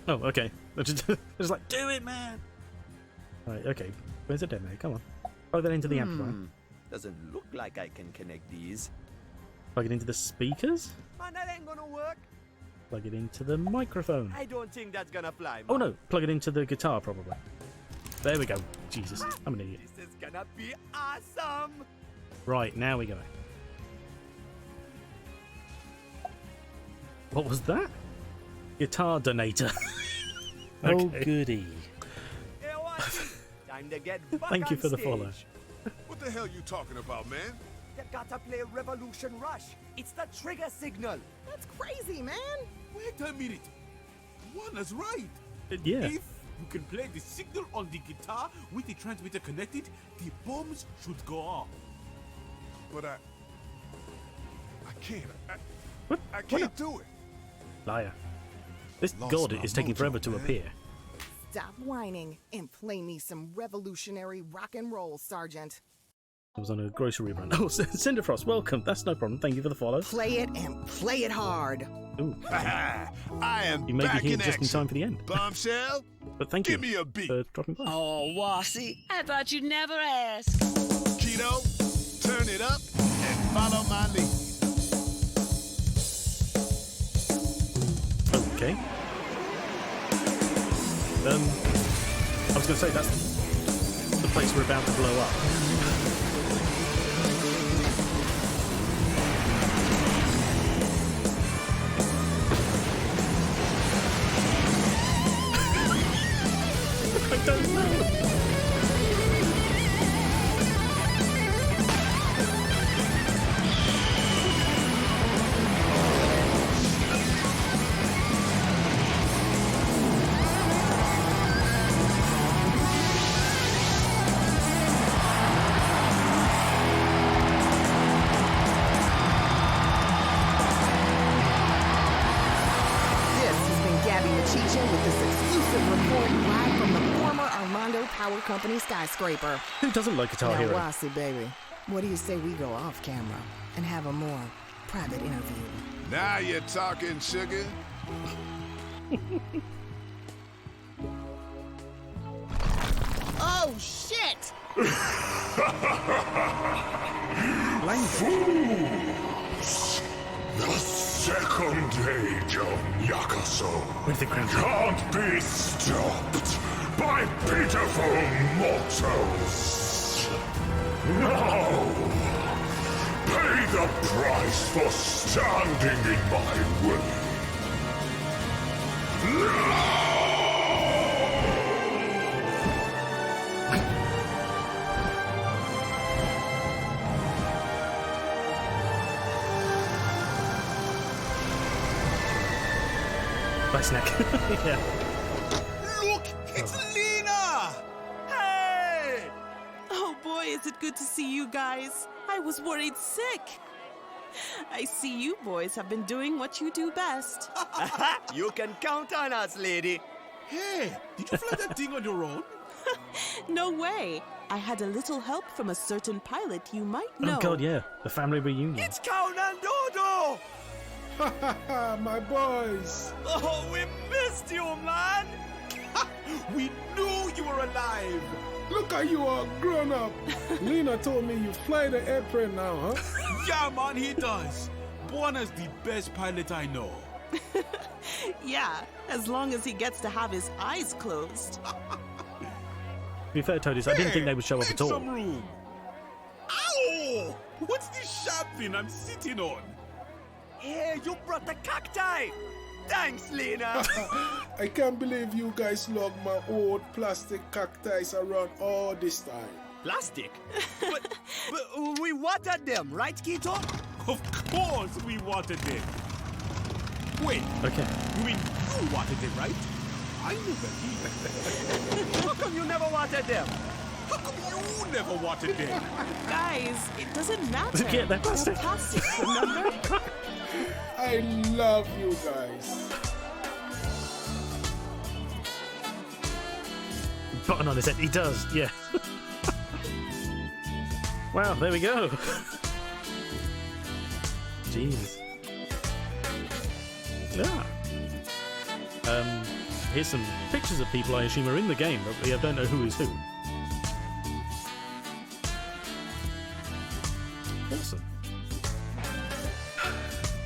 Oh, okay. Just like, do it, man! Alright, okay. Where's the detonator? Come on. Plug that into the amplifier. Doesn't look like I can connect these. Plug it into the speakers. Man, that ain't gonna work. Plug it into the microphone. I don't think that's gonna fly. Oh man. no, plug it into the guitar probably. There we go. Jesus, I'm an idiot. This is gonna be awesome. Right, now we go. What was that? Guitar donator. Oh, goody. Hey, Wasi, time to get back Thank you on for the stage. follow. What the hell you talking about, man? You gotta play Revolution Rush. It's the trigger signal. That's crazy, man. Wait a minute. Juana's right. Yeah. If you can play the signal on the guitar with the transmitter connected, the bombs should go off. But I can't. What? I can't do it. Liar. This Lost god my is taking mojo, forever to man. appear. Stop whining and play me some revolutionary rock and roll, Sergeant. I was on a grocery run. Oh, Cinderfrost, welcome. That's no problem. Thank you for the follow. Play it and play it hard. Ooh, I am you may back be here in just in action. time for the end. Bombshell, But thank you give me a beat. for dropping by. Oh, Wasi, I thought you'd never ask. Keto, turn it up and follow my lead. Okay. I was going to say that's the place we're about to blow up. I don't know. cheat you with this exclusive report live from the former Armando Power Company skyscraper. Who doesn't like Guitar Hero? Now, Wasi, baby, what do you say we go off camera and have a more private interview? Now you're talking, sugar. Oh, shit! Fools! The second age of Nyakaso can't be stopped by pitiful mortals. No! Pay the price for standing in my way. No! Nice neck. Yeah. Look, it's Lena! Hey! Oh boy, is it good to see you guys. I was worried sick. I see you boys have been doing what you do best. You can count on us, lady. Hey, did you fly that thing on your own? No way. I had a little help from a certain pilot you might know. Oh god, yeah. The family reunion. It's Count and Dodo! My boys. Oh, we missed you, man! We knew you were alive! Look at you all grown up. Lena told me you fly the airplane now, huh? Yeah, man, he does. Buona's the best pilot I know. Yeah, as long as he gets to have his eyes closed. To be fair, Toadis, I didn't think they would show up at all. Some room. Ow! What's this sharp thing I'm sitting on? Hey, you brought the cacti! Thanks, Lena! I can't believe you guys logged my old plastic cacti around all this time. Plastic? but we watered them, right, Kito? Of course we watered them. Wait. Okay. You mean you watered them, right? I never did. How come you never watered them? How come you never watered them? Guys, it doesn't matter. Get that plastic. Plastic, remember? I love you guys. Button on his head. He does, yeah. Wow, there we go. Jeez. Yeah. Here's some pictures of people I assume are in the game, but we don't know who is who. Awesome.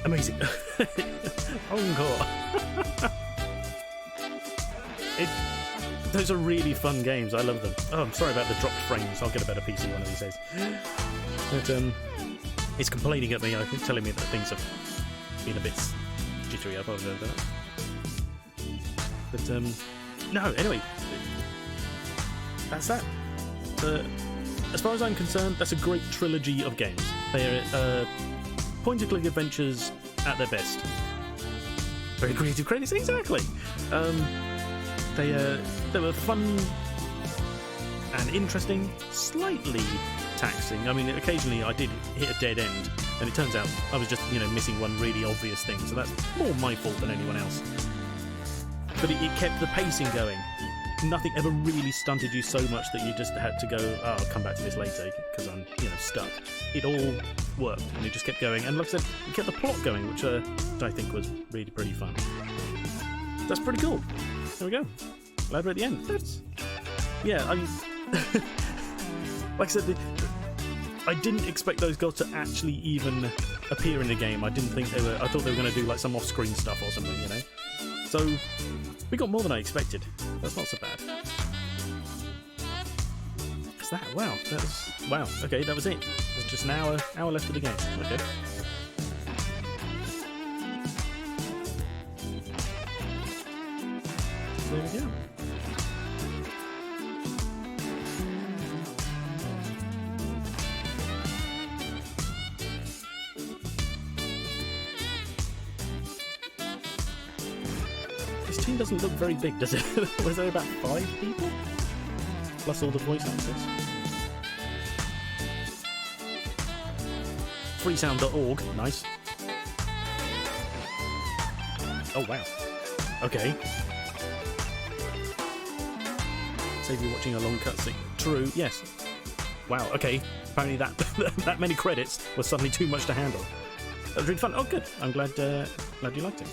Amazing. Encore. Those are really fun games. I love them. Oh, I'm sorry about the dropped frames. I'll get a better PC one of these days. But it's complaining at me. I think telling me that things have been a bit jittery. I apologize for that. But no. Anyway, that's that. As far as I'm concerned, that's a great trilogy of games. They are point-and-click adventures at their best. Very creative credits, exactly. They were fun and interesting, slightly taxing. I mean, occasionally I did hit a dead end, and it turns out I was just, missing one really obvious thing, so that's more my fault than anyone else. But it kept the pacing going. Nothing ever really stunted you so much that you just had to go, oh, I'll come back to this later because I'm, stuck. It all worked, and it just kept going. And like I said, it kept the plot going, which I think was really pretty fun. That's pretty cool. There we go. Glad we're at the end. Like I said, I didn't expect those gods to actually even appear in the game. I didn't think they were. I thought they were going to do like some off-screen stuff or something, So we got more than I expected. That's not so bad. What's that? Wow. Wow. Okay, that was it. There's just an hour left of the game. Okay. There we go. This team doesn't look very big, does it? Was there about 5 people? Plus all the voice actors. Freesound.org, nice. Oh wow. Okay. Save you watching a long cutscene. True, yes. Wow, okay. Apparently that that many credits was suddenly too much to handle. That was really fun. Oh, good. I'm glad glad you liked it.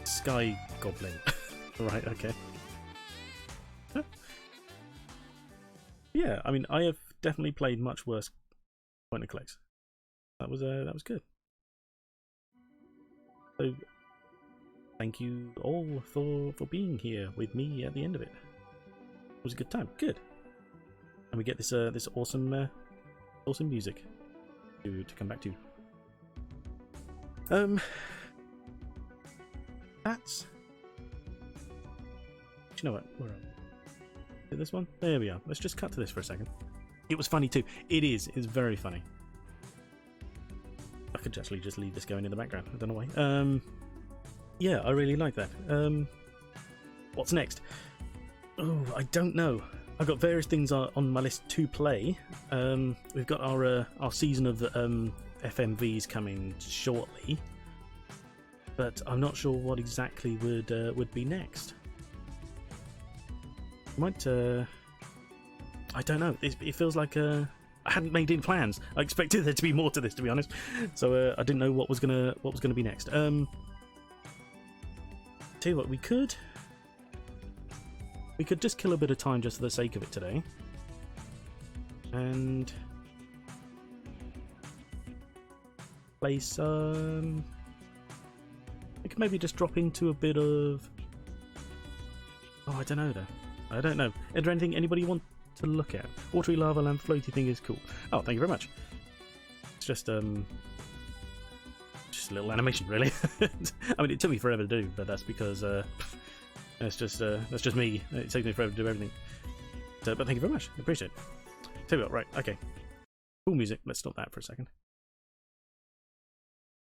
Sky Goblin. Right, okay. Yeah, I mean, I have definitely played much worse point and clicks. That was good. So, thank you all for being here with me at the end of it. It was a good time. Good. And we get this this awesome awesome music to come back to. That's. Do you know what? Where are we? Is it this one? There we are. Let's just cut to this for a second. It was funny too. It is. It's very funny. I could actually just leave this going in the background. I don't know why. Yeah, I really like that. What's next? Oh, I don't know. I've got various things on my list to play. We've got our season of FMVs coming shortly, but I'm not sure what exactly would be next. Might I don't know. It feels like I hadn't made any plans. I expected there to be more to this, to be honest. So I didn't know what was gonna be next. Tell you what, we could just kill a bit of time just for the sake of it today, and play some. We could maybe just drop into a bit of. Oh, I don't know though. I don't know. Is there anything anybody want to look at? Watery lava lamp floaty thing is cool. Oh, thank you very much. It's just a little animation, really. I mean, it took me forever to do, but that's because that's just me. It takes me forever to do everything. So, but thank you very much. I appreciate it. Tell you what, right? Okay. Cool music. Let's stop that for a second.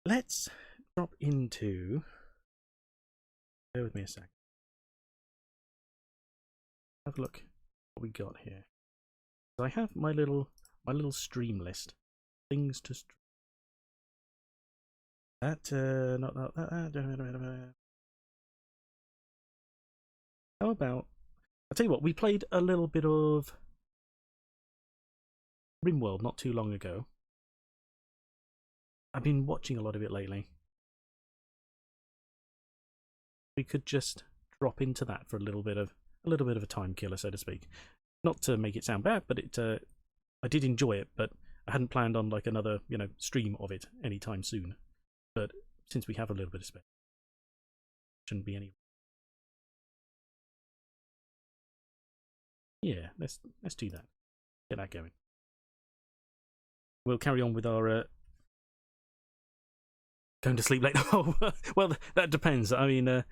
Let's drop into. Bear with me a sec. Have a look what we got here. I have my little stream list, things to stream. Not that. How about? I'll tell you what. We played a little bit of Rimworld not too long ago. I've been watching a lot of it lately. We could just drop into that for a little bit of a time killer, so to speak. Not to make it sound bad, but I did enjoy it, but I hadn't planned on like another, stream of it anytime soon. But since we have a little bit of space, shouldn't be any. Yeah, let's do that. Get that going. We'll carry on with our going to sleep late. Oh, well, that depends. I mean,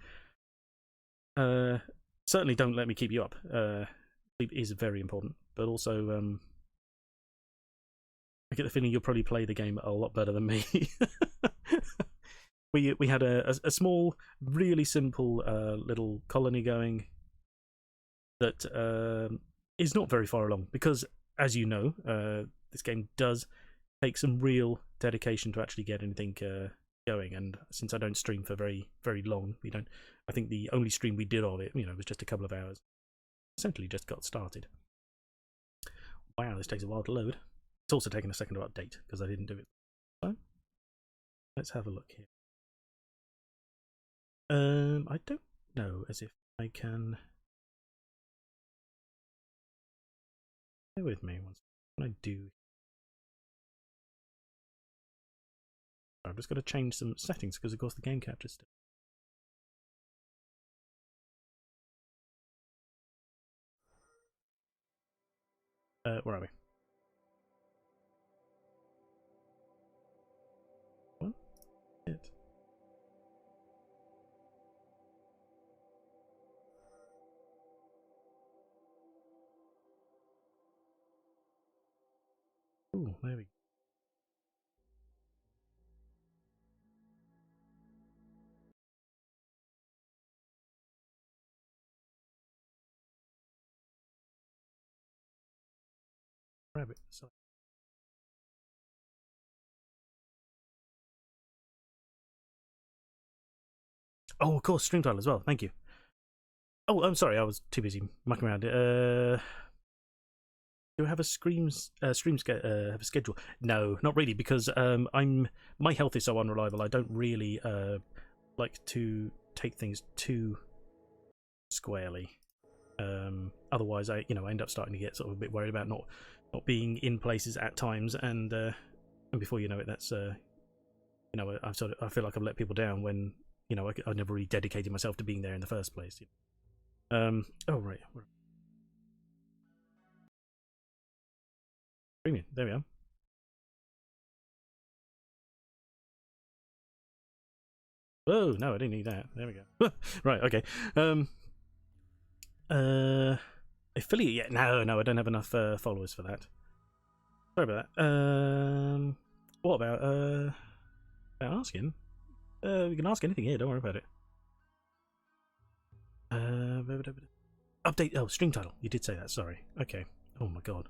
certainly don't let me keep you up. Sleep is very important, but also I get the feeling you'll probably play the game a lot better than me. We had a small, really simple little colony going that is not very far along, because, as you know, this game does take some real dedication to actually get anything going. And since I don't stream for very, very long, I think the only stream we did of it, was just a couple of hours. Essentially, just got started. Wow, this takes a while to load. It's also taken a second to update because I didn't do it. So, let's have a look here. I don't know as if I can. Bear with me once. What I do. I'm just going to change some settings because, of course, the game captures still. Where are we? What? It. Ooh, there we go. Rabbit. Sorry. Oh, of course, stream title as well. Thank you. Oh, I'm sorry, I was too busy mucking around. Do I have a have a schedule? No, not really, because my health is so unreliable. I don't really like to take things too squarely. Otherwise, I end up starting to get sort of a bit worried about not being in places at times, and before you know it, that's I feel like I've let people down when I never really dedicated myself to being there in the first place. Oh right. Premium. There we are. Oh no, I didn't need that. There we go. Right. Okay. Affiliate yet? No, I don't have enough followers for that. Sorry about that. What about asking? We can ask anything here. Don't worry about it. Update. Oh, stream title. You did say that. Sorry. Okay. Oh my god.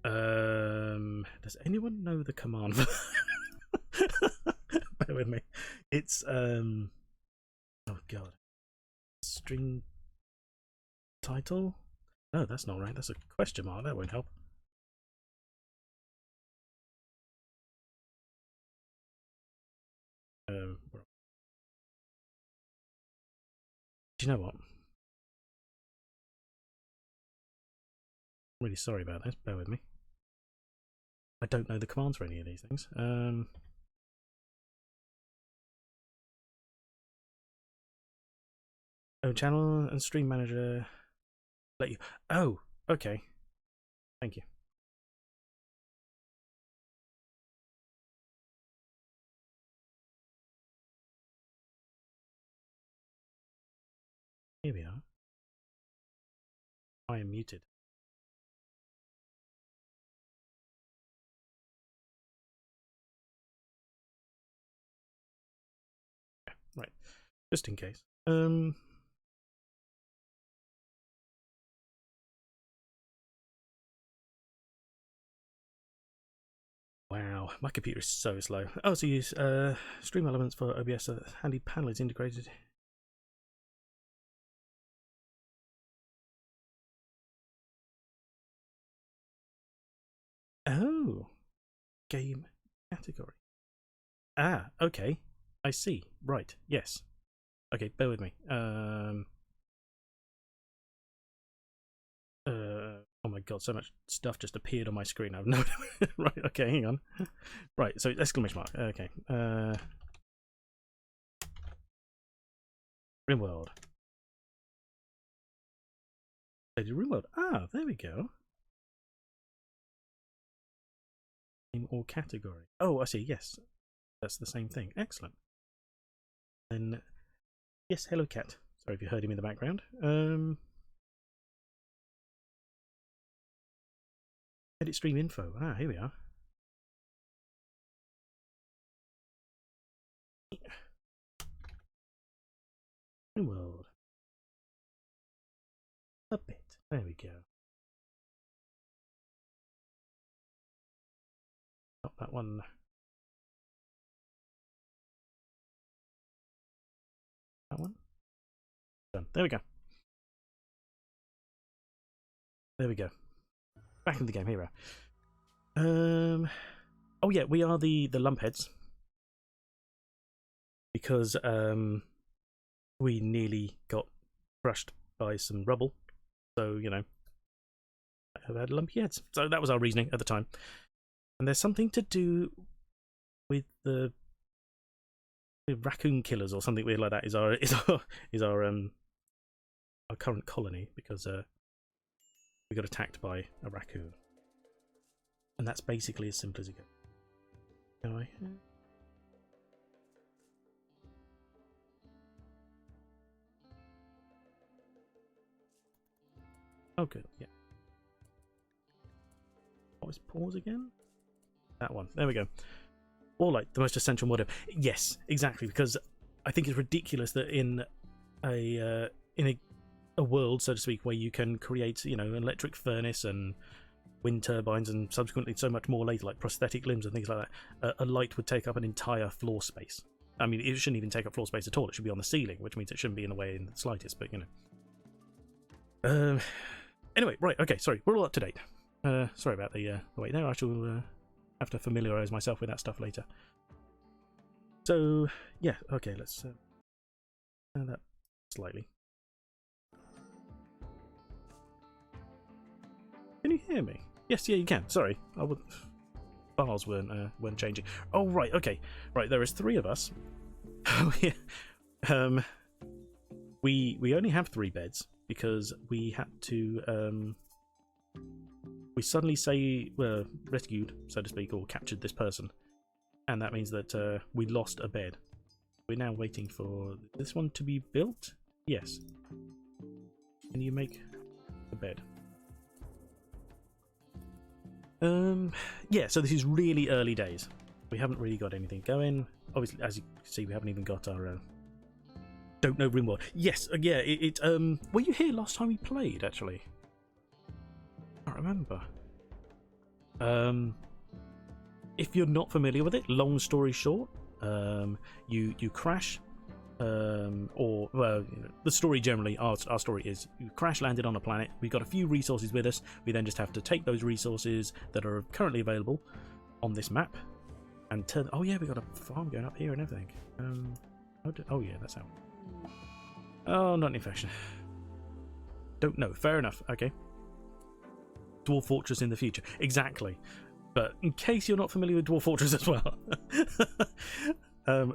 Does anyone know the command? Bear with me. It's oh god. String title? No, that's not right. That's a question mark. That won't help. Do you know what? I'm really sorry about this. Bear with me. I don't know the commands for any of these things. Oh, channel and stream manager. Let you. Oh, okay. Thank you. Here we are. I am muted. Right, just in case. Wow, my computer is so slow. Oh, so you use stream elements for OBS, so that handy panel is integrated. Oh, game category. Ah, okay. I see. Right, yes. Okay, bear with me. Oh my god, so much stuff just appeared on my screen. I've no idea. Right, okay, hang on. Right, so exclamation mark. Okay. Rimworld. Rimworld. Ah, there we go. Name or category. Oh, I see. Yes, that's the same thing. Excellent. Then, yes, hello cat. Sorry if you heard him in the background. Edit stream info. Ah, here we are. World. A bit. There we go. Not that one. That one. Done. There we go. There we go. Back in the game. Here we are. Oh yeah, we are the lumpheads because we nearly got crushed by some rubble. So I've had lumpy heads. So that was our reasoning at the time. And there's something to do with the raccoon killers or something weird like that. Is our current colony because we got attacked by a raccoon, and that's basically as simple as it goes. Can I? Oh, good. Yeah. What was pause again? That one. There we go. Or like the most essential modem. Yes, exactly. Because I think it's ridiculous that in a world, so to speak, where you can create, an electric furnace and wind turbines and subsequently so much more later, like prosthetic limbs and things like that, a light would take up an entire floor space. I mean, it shouldn't even take up floor space at all. It should be on the ceiling, which means it shouldn't be in the way in the slightest, but, you know. Anyway, right, okay, sorry. We're all up to date. Sorry about the wait there. I shall have to familiarise myself with that stuff later. So, yeah, okay, let's turn that slightly. Can you hear me? Yes, yeah, you can. Sorry, bars weren't changing. Oh, right, okay, right. There is 3 of us. Oh yeah. We only have 3 beds because we had to we suddenly rescued, so to speak, or captured this person, and that means that we lost a bed. We're now waiting for this one to be built. Yes. Can you make a bed? Yeah, so this is really early days. We haven't really got anything going. Obviously, as you can see, we haven't even got our don't know Rimworld. Yes, yeah, were you here last time we played, actually? I can't remember. If you're not familiar with it, long story short, you crash, or well, you know, the story generally, our story is you crash landed on a planet. We've got a few resources with us. We then just have to take those resources that are currently available on this map and turn. Oh yeah, we got a farm going up here and everything. Oh yeah, that's how. Oh, not an infection. Don't know. Fair enough. Okay. Dwarf Fortress in the future. Exactly. But in case you're not familiar with Dwarf Fortress as well,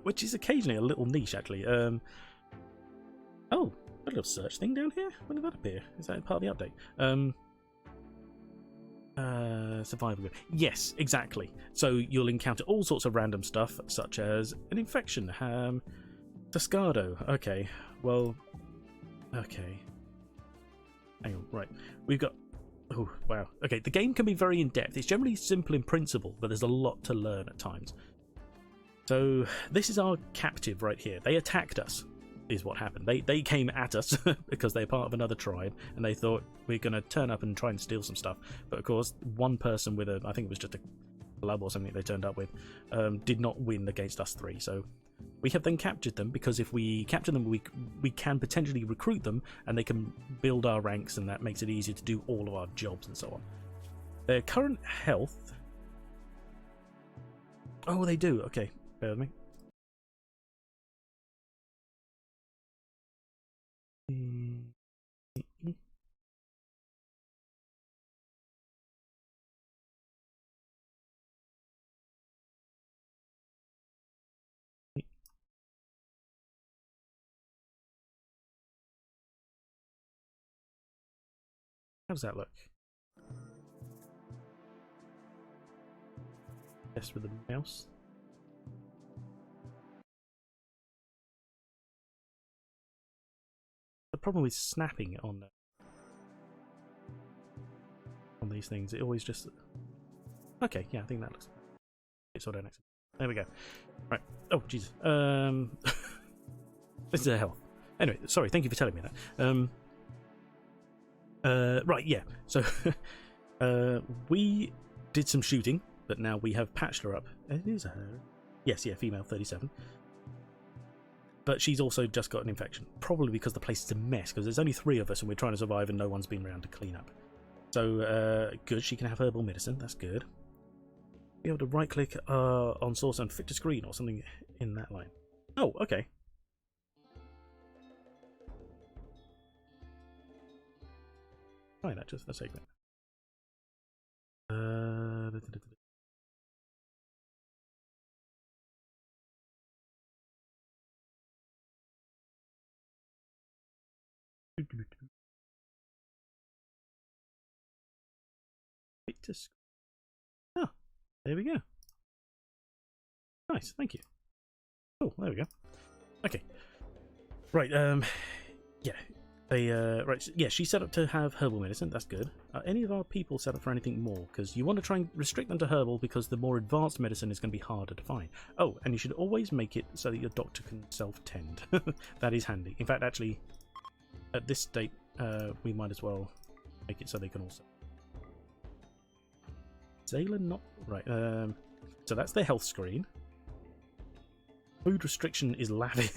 which is occasionally a little niche, actually. Oh, a little search thing down here. When did that appear? Is that part of the update? Survival. Yes, exactly. So you'll encounter all sorts of random stuff, such as an infection. Tascado. Okay. Well. Okay. Hang on. Right. We've got. Oh, wow. Okay, the game can be very in-depth. It's generally simple in principle, but there's a lot to learn at times. So, this is our captive right here. They attacked us, is what happened. They came at us because they're part of another tribe, and they thought we're going to turn up and try and steal some stuff. But, of course, one person with I think it was just a club or something they turned up with, did not win against us 3. So, we have then captured them, because if we capture them, we can potentially recruit them, and they can build our ranks, and that makes it easier to do all of our jobs and so on. Their current health... Oh, they do. Okay, bear with me. How does that look? Yes, with the mouse. The problem with snapping on these things, it always just... Okay, yeah, I think that looks... It's all done next. There we go. Right. Oh, Jesus. This is a health. Anyway, sorry, thank you for telling me that. Right, yeah. So, we did some shooting, but now we have patched her up. It is her. Yes, yeah, female, 37. But she's also just got an infection. Probably because the place is a mess, because there's only 3 of us and we're trying to survive and no one's been around to clean up. So, good, she can have herbal medicine, that's good. Be able to right-click on source and fit to screen or something in that line. Oh, okay. Try that just for a second. Oh, there we go. Nice, thank you. Oh, there we go. Okay. Right, yeah. Right, yeah, she's set up to have herbal medicine, that's good. Are any of our people set up for anything more? Because you want to try and restrict them to herbal, because the more advanced medicine is going to be harder to find. Oh, and you should always make it so that your doctor can self-tend. That is handy. In fact, actually, at this state, we might as well make it so they can also... Zayla not... Right, so that's their health screen. food restriction is lavish.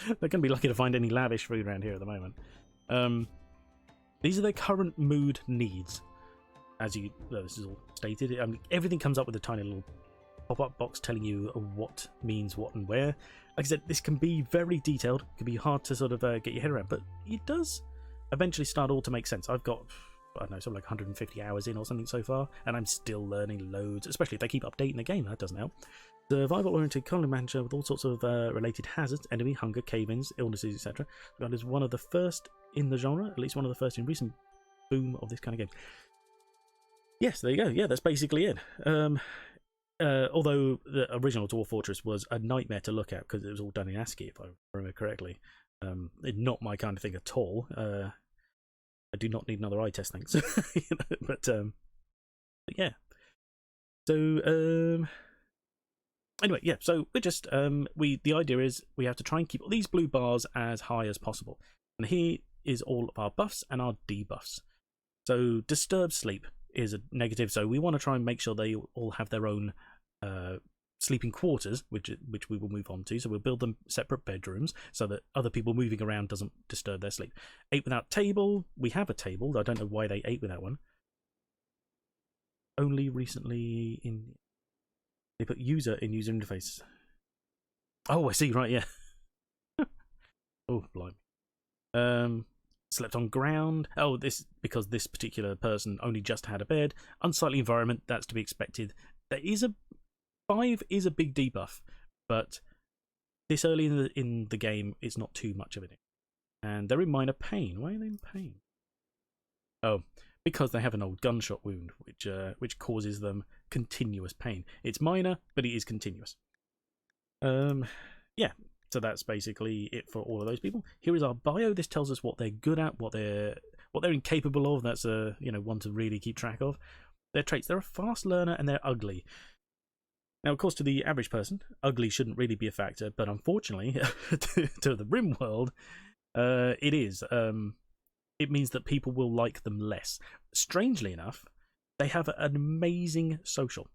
They're going to be lucky to find any lavish food around here at the moment. These are their current mood needs. As this is all stated. Everything comes up with a tiny little pop-up box telling you what means what and where. Like I said, this can be very detailed. It can be hard to sort of get your head around, but it does eventually start all to make sense. I've got, I don't know, something like 150 hours in or something so far, and I'm still learning loads, especially if they keep updating the game. That doesn't help. Survival-oriented colony manager with all sorts of related hazards, enemy, hunger, cave-ins, illnesses, etc. That is one of the first in the genre, at least one of the first in recent boom of this kind of game. Yes, there you go. Yeah, that's basically it. Although the original Dwarf Fortress was a nightmare to look at because it was all done in ASCII, if I remember correctly. Not my kind of thing at all. I do not need another eye test, thanks. But yeah. So anyway, yeah. So we're just the idea is we have to try and keep all these blue bars as high as possible, and here is all of our buffs and our debuffs. So disturbed sleep is a negative, so we want to try and make sure they all have their own sleeping quarters, which we will move on to. So we'll build them separate bedrooms so that other people moving around doesn't disturb their sleep. Ate without table. We have a table. I don't know why they ate without one. Only recently they put user in user interface. Oh, I see. Right, yeah. Oh, blimey. Slept on ground. Oh, this because this particular person only just had a bed. Unsightly environment. That's to be expected. There is 5 is a big debuff, but this early in the game, it's not too much of it. And they're in minor pain. Why are they in pain? Oh, because they have an old gunshot wound, which causes them continuous pain. It's minor, but it is continuous. Yeah. So that's basically it for all of those people. Here is our bio. This tells us what they're good at, what they're incapable of. That's one to really keep track of. Their traits: they're a fast learner and they're ugly. Now, of course, to the average person, ugly shouldn't really be a factor, but unfortunately, to the Rimworld, it is. It means that people will like them less. Strangely enough, they have an amazing social.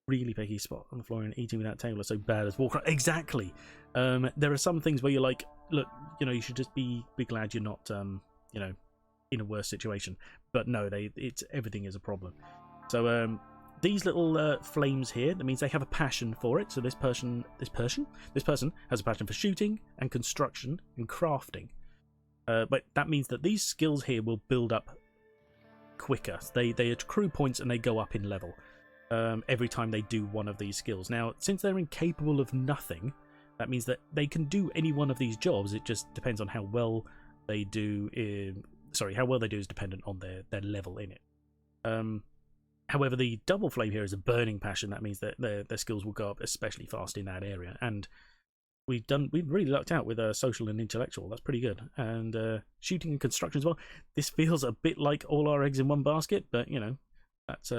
Really picky spot on the floor and eating without table are so bad as Warcraft. Exactly. There are some things where you're like, look, you should just be glad you're not, in a worse situation. But no, everything is a problem. So these little flames here, that means they have a passion for it. So this person has a passion for shooting and construction and crafting. But that means that these skills here will build up quicker. They accrue points and they go up in level. Every time they do one of these skills. Now, since they're incapable of nothing, that means that they can do any one of these jobs. It just depends on how well they do. How well they do is dependent on their level in it. However, the double flame here is a burning passion. That means that their skills will go up especially fast in that area. And we've really lucked out with social and intellectual. That's pretty good. And shooting and construction as well. This feels a bit like all our eggs in one basket, but that's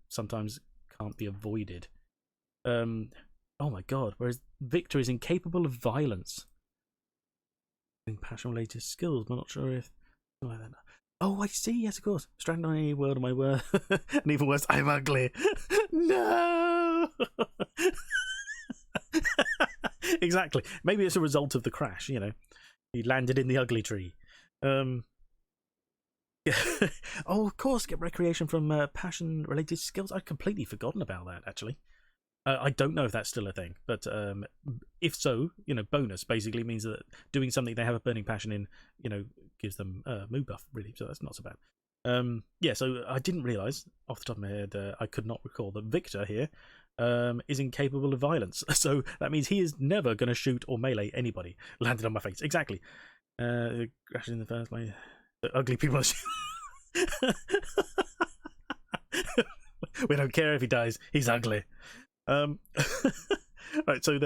sometimes can't be avoided. Oh my god, whereas Victor is incapable of violence. In passion-related skills, but not sure if... Oh, I see, yes, of course. Stranded on any world of my word. And even worse, I'm ugly. No! Exactly. Maybe it's a result of the crash, He landed in the ugly tree. Oh, of course, get recreation from passion-related skills. I'd completely forgotten about that, actually. I don't know if that's still a thing, but if so, bonus basically means that doing something they have a burning passion in, gives them mood buff, really, so that's not so bad. Yeah, so I didn't realise, off the top of my head, I could not recall that Victor here is incapable of violence, so that means he is never going to shoot or melee anybody. Landed on my face, exactly. Crashing in the first place. The ugly people are... We don't care if he dies, he's ugly. Right, so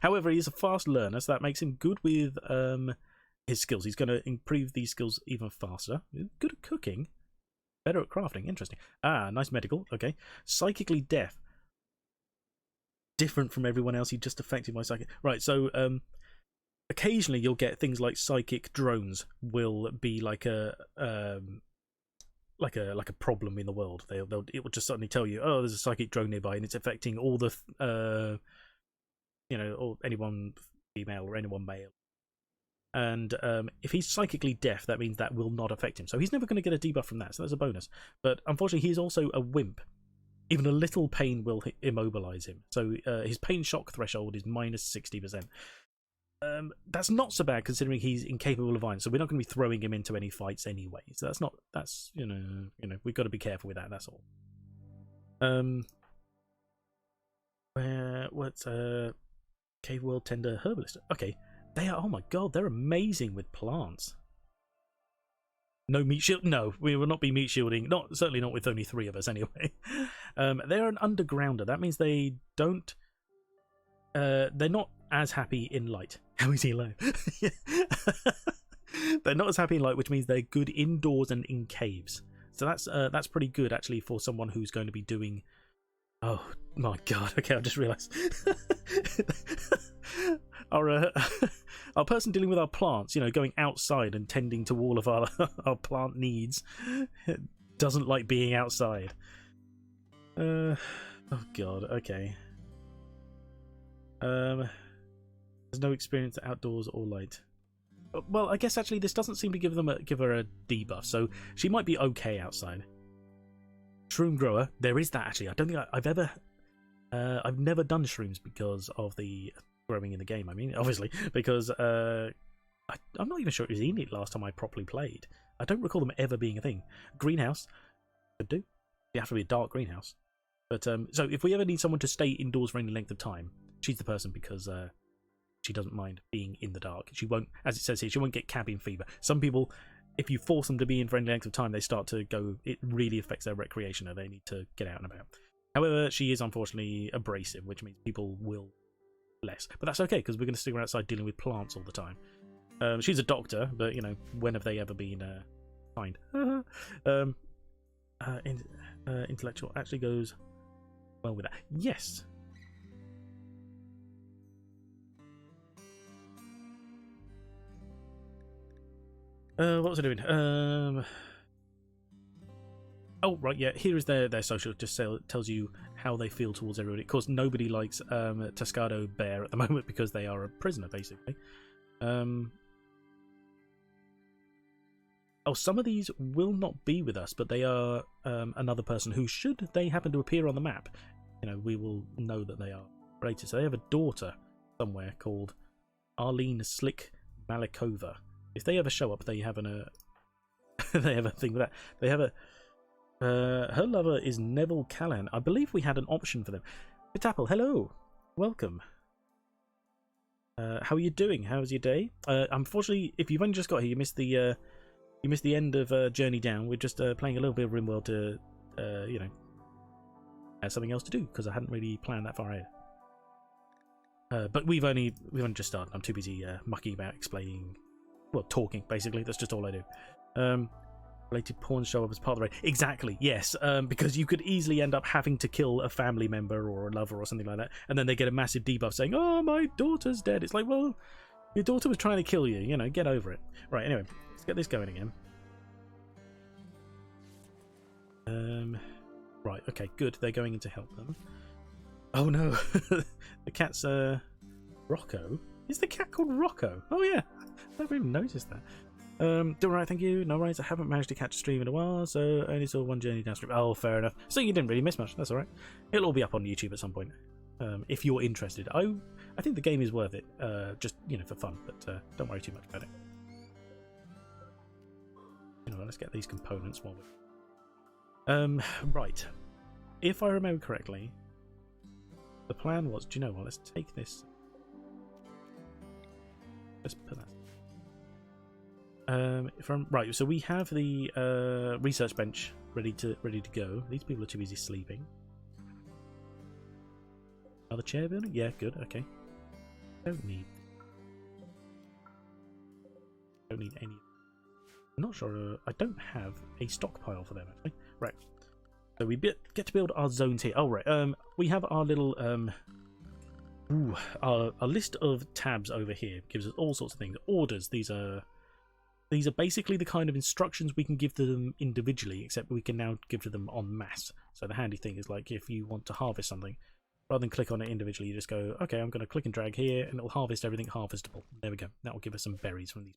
however, he's a fast learner, so that makes him good with his skills. He's going to improve these skills even faster. Good at cooking, better at crafting. Interesting. Nice medical. Okay, psychically deaf. Different from everyone else. He just affected by psychic. Right, so occasionally you'll get things like psychic drones will be like a problem in the world. It will just suddenly tell you, oh, there's a psychic drone nearby and it's affecting all the you know, or anyone female or anyone male. And if he's psychically deaf, that means that will not affect him. So he's never going to get a debuff from that, so that's a bonus. But unfortunately, he's also a wimp. Even a little pain will immobilize him. So his pain shock threshold is minus 60%. That's not so bad considering he's incapable of violence. So we're not going to be throwing him into any fights anyway. So that's you know we've got to be careful with that. That's all. What's Cave World Tender Herbalist? Okay. They are, oh my god, they're amazing with plants. No meat shield? No, we will not be meat shielding. Certainly not with only 3 of us anyway. They're an undergrounder. That means they don't... they're not as happy in light. How is he alive? They're not as happy in light, which means they're good indoors and in caves. So that's pretty good actually for someone who's going to be doing... Oh my god, okay, I just realised. Our person dealing with our plants, you know, going outside and tending to all of our plant needs, doesn't like being outside. Oh god, okay. There's no experience outdoors or light. Well, I guess actually this doesn't seem to give her a debuff, so she might be okay outside. Shroom grower, there is that actually. I don't think I've never done shrooms because of the growing in the game. I mean, obviously, because I'm not even sure it was in it last time I properly played. I don't recall them ever being a thing. Greenhouse could do. You have to be a dark greenhouse. But so if we ever need someone to stay indoors for any length of time, she's the person because she doesn't mind being in the dark. She won't, as it says here, she won't get cabin fever. Some people, if you force them to be in for any length of time, they start to go. It really affects their recreation, and they need to get out and about. However, she is unfortunately abrasive, which means people will less. But that's okay, because we're going to stick her outside dealing with plants all the time. She's a doctor, but, you know, when have they ever been fined? Intellectual actually goes well with that. Yes. What was I doing? Oh, right, yeah, here is their social. Just tells you how they feel towards everybody. Of course, nobody likes Tascado Bear at the moment because they are a prisoner, basically. Oh, some of these will not be with us, but they are another person who, should they happen to appear on the map, you know, we will know that they are related. So they have a daughter somewhere called Arlene Slick Malikova. If they ever show up, they have they have a thing with that. They have a... her lover is Neville Callan. I believe we had an option for them. Pitapple, hello. Welcome. How are you doing? How's your day? Unfortunately, if you've only just got here, you missed the end of Journey Down. We're just playing a little bit of Rimworld to, you know, have something else to do, because I hadn't really planned that far ahead. But we've only just started. I'm too busy mucking about explaining... Well, talking, basically. That's just all I do. Related pawns show up as part of the raid. Exactly, yes. Because you could easily end up having to kill a family member or a lover or something like that, and then they get a massive debuff saying, "Oh, my daughter's dead." It's like, well, your daughter was trying to kill you. You know, get over it. Right, anyway, let's get this going again. Right, okay, good. They're going in to help them. Oh, no. The cat's, Rocco? Is the cat called Rocco? Oh, yeah. I never even noticed that. Doing right, thank you. No worries, I haven't managed to catch a stream in a while, so I only saw one journey downstream. Oh, fair enough. So you didn't really miss much. That's alright. It'll all be up on YouTube at some point. If you're interested. I think the game is worth it. Just, you know, for fun, but don't worry too much about it. You know, let's get these components while we... right. If I remember correctly, the plan was... Do you know what? Let's take this... Let's put that... right, so we have the research bench ready to go. These people are too busy sleeping. Another chair building? Yeah, good. Okay. Don't need any. I'm not sure. I don't have a stockpile for them actually. Right. So we get to build our zones here. Oh right. We have our little our list of tabs over here. Gives us all sorts of things. Orders. These are basically the kind of instructions we can give to them individually, except we can now give to them en masse. So the handy thing is, like, if you want to harvest something, Rather than click on it individually, you just go, okay, I'm going to click and drag here, and it'll harvest everything harvestable. There we go. That will give us some berries from these.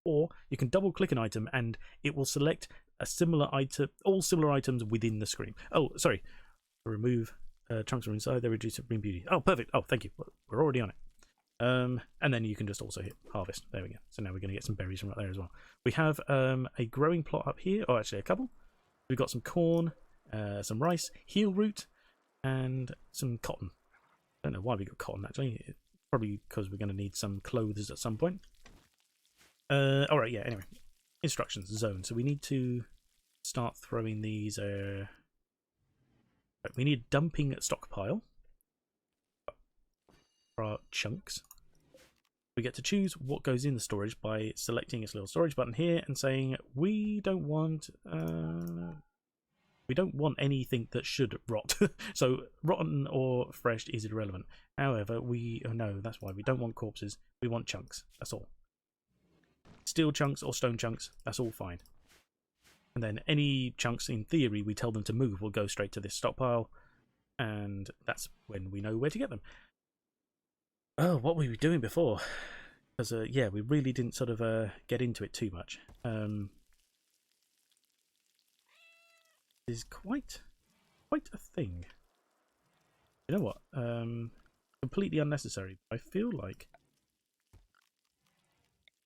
Or you can double click an item, and it will select a similar item, all similar items within the screen. Oh, sorry. Remove chunks from inside. They reduce the green beauty. Oh, perfect. Oh, thank you. We're already on it. And then you can just also hit harvest. There we go. So now we're going to get some berries from right there as well. We have a growing plot up here. Oh, actually a couple. We've got some corn, some rice, heel root, and some cotton. I don't know why we got cotton actually. It's probably because we're going to need some clothes at some point. Alright, yeah, anyway. Instructions, zone. So we need to start throwing these. We need dumping stockpile for our chunks. We get to choose what goes in the storage by selecting this little storage button here and saying we don't want anything that should rot. So rotten or fresh is irrelevant. However, that's why we don't want corpses. We want chunks. That's all. Steel chunks or stone chunks, that's all fine. And then any chunks, in theory, we tell them to move will go straight to this stockpile, and that's when we know where to get them. Oh, what were we doing before? Because, yeah, we really didn't sort of get into it too much. Is quite a thing. You know what? Completely unnecessary. I feel like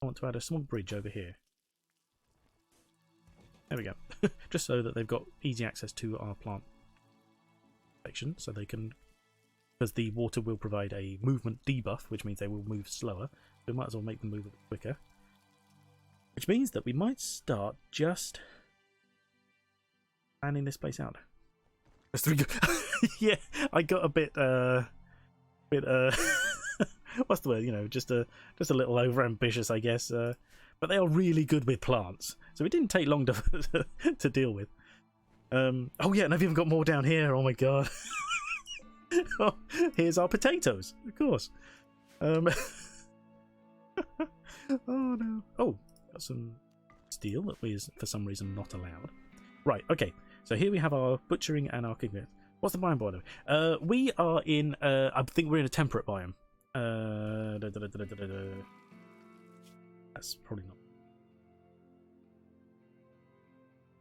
I want to add a small bridge over here. There we go. Just so that they've got easy access to our plant section, so they can, because the water will provide a movement debuff, which means they will move slower. We might as well make them move a bit quicker. Which means that we might start just planning this place out. Yeah, I got a bit what's the word? You know, just a little over ambitious, I guess. But they are really good with plants, so it didn't take long to deal with. Oh yeah, and I've even got more down here. Oh my god! Oh, here's our potatoes, of course. Oh no! Oh, got some steel that is for some reason not allowed. Right. Okay. So here we have our butchering and our cooking. What's the biome, by the way? We are in. I think we're in a temperate biome. That's probably not.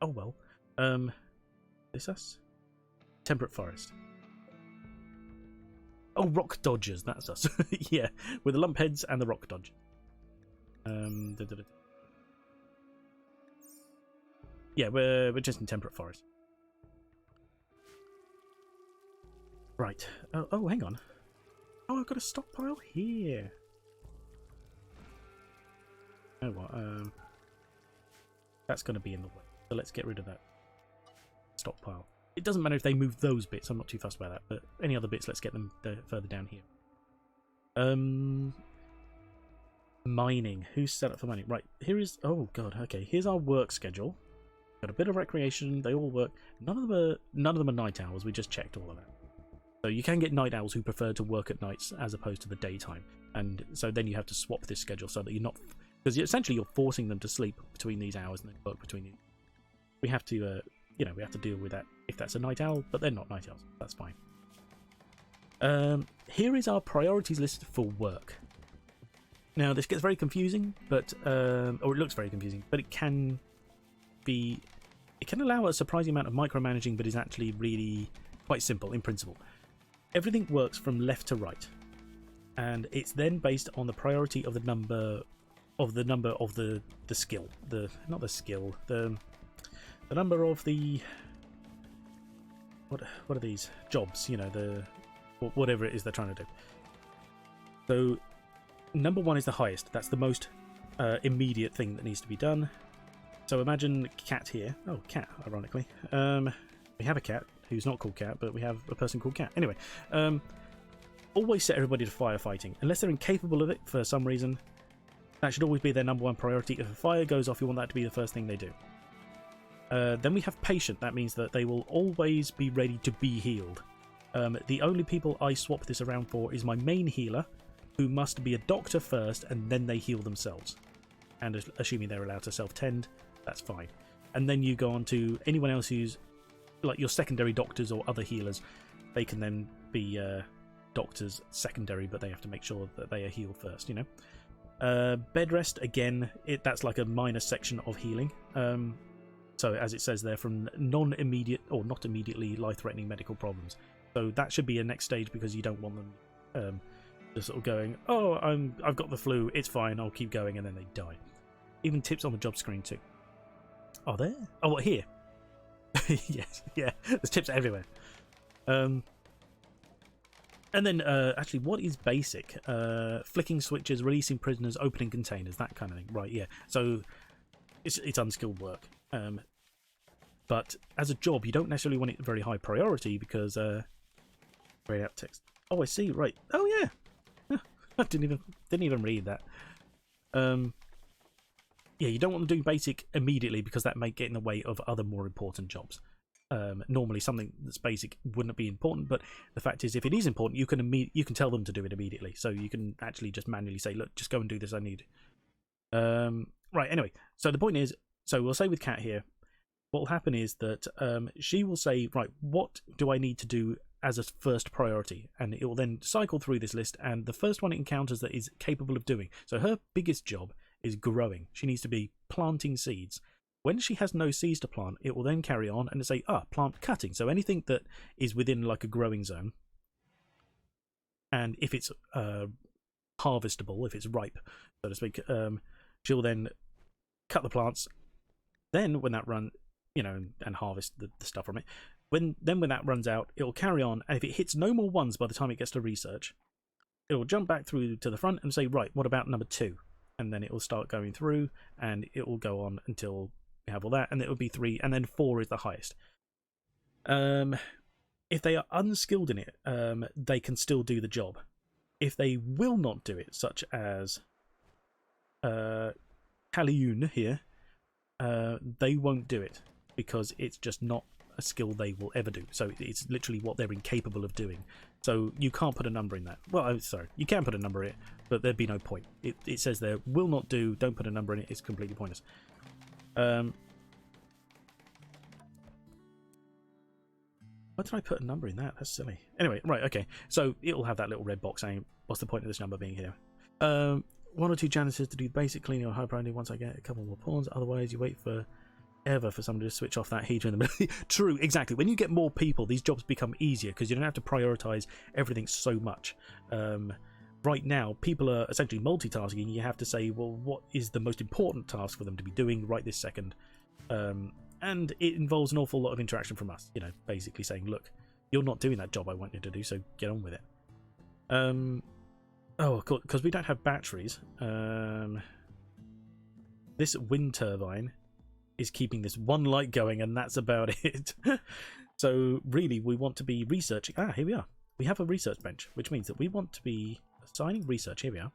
Oh well. Is us? Temperate forest. Oh, rock dodgers. That's us. Yeah, with the lump heads and the rock dodge. Yeah, we're just in temperate forest. Right. Oh, hang on. Oh, I've got a stockpile here. You know what? That's going to be in the way. So let's get rid of that stockpile. It doesn't matter if they move those bits. I'm not too fussed about that. But any other bits, let's get them further down here. Mining. Who's set up for mining? Right. Here is. Oh god. Okay. Here's our work schedule. Got a bit of recreation. They all work. None of them are night owls. We just checked all of that. So you can get night owls who prefer to work at nights as opposed to the daytime, and so then you have to swap this schedule so that you're not, because essentially you're forcing them to sleep between these hours and then work between these. We have to, we have to deal with that if that's a night owl, but they're not night owls. That's fine. Here is our priorities list for work. Now this gets very confusing, but or it looks very confusing, but it can allow a surprising amount of micromanaging, but is actually really quite simple in principle. Everything works from left to right, and it's then based on the priority of the number of the skill. The number of the what are these jobs? You know, whatever it is they're trying to do. So number 1 is the highest. That's the most immediate thing that needs to be done. So imagine cat here. Oh, cat, ironically. We have a cat who's not called Cat, but we have a person called Cat. Anyway, always set everybody to firefighting. Unless they're incapable of it for some reason, that should always be their number 1 priority. If a fire goes off, you want that to be the first thing they do. Then we have patient. That means that they will always be ready to be healed. The only people I swap this around for is my main healer, who must be a doctor first, and then they heal themselves. And assuming they're allowed to self-tend, that's fine. And then you go on to anyone else who's like your secondary doctors or other healers. They can then be doctors secondary, but they have to make sure that they are healed first, you know. Bed rest, again, that's like a minor section of healing. So as it says there, from non-immediate or not immediately life-threatening medical problems. So that should be a next stage, because you don't want them just sort of going, oh, I've got the flu, it's fine, I'll keep going, and then they die. Even tips on the job screen too. Are there? Oh, what, here? Yes, yeah, there's tips everywhere. And then, actually, what is basic? Flicking switches, releasing prisoners, opening containers, that kind of thing. Right, yeah. So it's unskilled work. But as a job, you don't necessarily want it very high priority, because grayed out text. Oh, I see. Right. Oh, yeah. I didn't even read that. Yeah, you don't want to do basic immediately, because that may get in the way of other more important jobs. Normally, something that's basic wouldn't be important, but the fact is, if it is important, you can tell them to do it immediately. So you can actually just manually say, look, just go and do this. I need. Right. Anyway, so the point is, so we'll say with Kat here, what will happen is that she will say, right, what do I need to do as a first priority? And it will then cycle through this list, and the first one it encounters that is capable of doing. So her biggest job is growing. She needs to be planting seeds. When she has no seeds to plant, it will then carry on and say, plant cutting. So anything that is within like a growing zone, and if it's harvestable, if it's ripe, so to speak, she'll then cut the plants. Then when that run, and harvest the stuff from it. When that runs out, it will carry on, and if it hits no more ones by the time it gets to research, it will jump back through to the front and say, right, what about number 2? And then it will start going through, and it will go on until we have all that, and it will be 3, and then 4 is the highest. If they are unskilled in it, they can still do the job. If they will not do it, such as Kaliun here, they won't do it, because it's just not a skill they will ever do. So it's literally what they're incapable of doing. So you can't put a number in that. Well, I'm sorry, you can put a number in it, but there'd be no point. It says there, will not do, don't put a number in it, it's completely pointless. Why did I put a number in that? That's silly. Anyway, right, okay. So it'll have that little red box saying, what's the point of this number being here? 1 or 2 janitors to do basic cleaning or high priority once I get a couple more pawns. Otherwise, you wait forever for somebody to switch off that heater in the middle. True, exactly. When you get more people, these jobs become easier, because you don't have to prioritize everything so much. Right now, people are essentially multitasking. You have to say, well, what is the most important task for them to be doing right this second? And it involves an awful lot of interaction from us, basically saying, look, you're not doing that job I want you to do, so get on with it. Oh, of course, because we don't have batteries. This wind turbine is keeping this one light going, and that's about it. So really, we want to be researching. Here we are. We have a research bench, which means that we want to be assigning research. Here we are.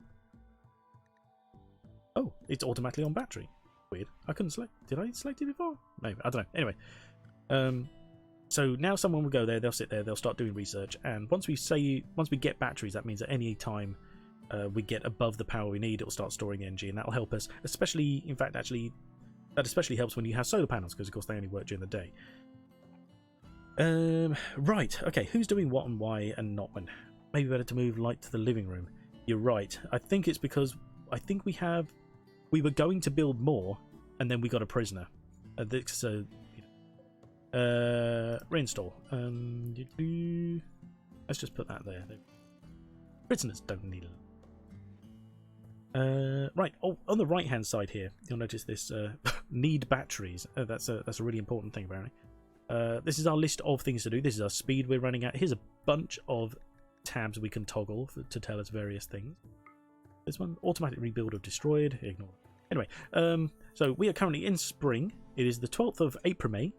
Oh, it's automatically on battery. Weird. I couldn't select. Did I select it before? Maybe. I don't know. Anyway, so now someone will go there. They'll sit there. They'll start doing research. And once we get batteries, that means at any time we get above the power we need, it will start storing energy, and that will help us. Especially, in fact, actually, that especially helps when you have solar panels, because of course they only work during the day. Right. Okay. Who's doing what and why and not when? Maybe better to move light to the living room. You're right. I think it's because we were going to build more, and then we got a prisoner. Reinstall. Let's just put that there. Prisoners don't need it. Right. Oh, on the right-hand side here, you'll notice this need batteries. That's a really important thing, apparently. This is our list of things to do. This is our speed we're running at. Here's a bunch of tabs we can toggle to tell us various things. This one, automatic rebuild of destroyed. Ignore. Anyway, so we are currently in spring. It is the 12th of April, May,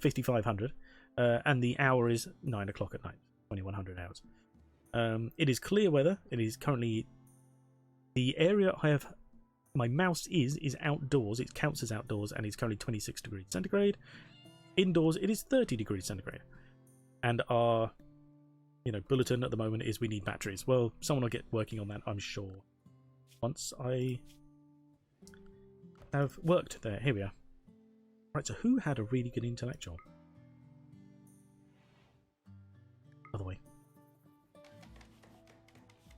5500, and the hour is 9 o'clock at night, 2100 hours. It is clear weather. It is currently the area I have. My mouse is outdoors. It counts as outdoors, and it's currently 26 degrees centigrade. Indoors, it is 30 degrees centigrade, and our bulletin at the moment is we need batteries. Well, someone will get working on that, I'm sure, once I have worked there. Here we are. Right, so who had a really good intellectual? By the way,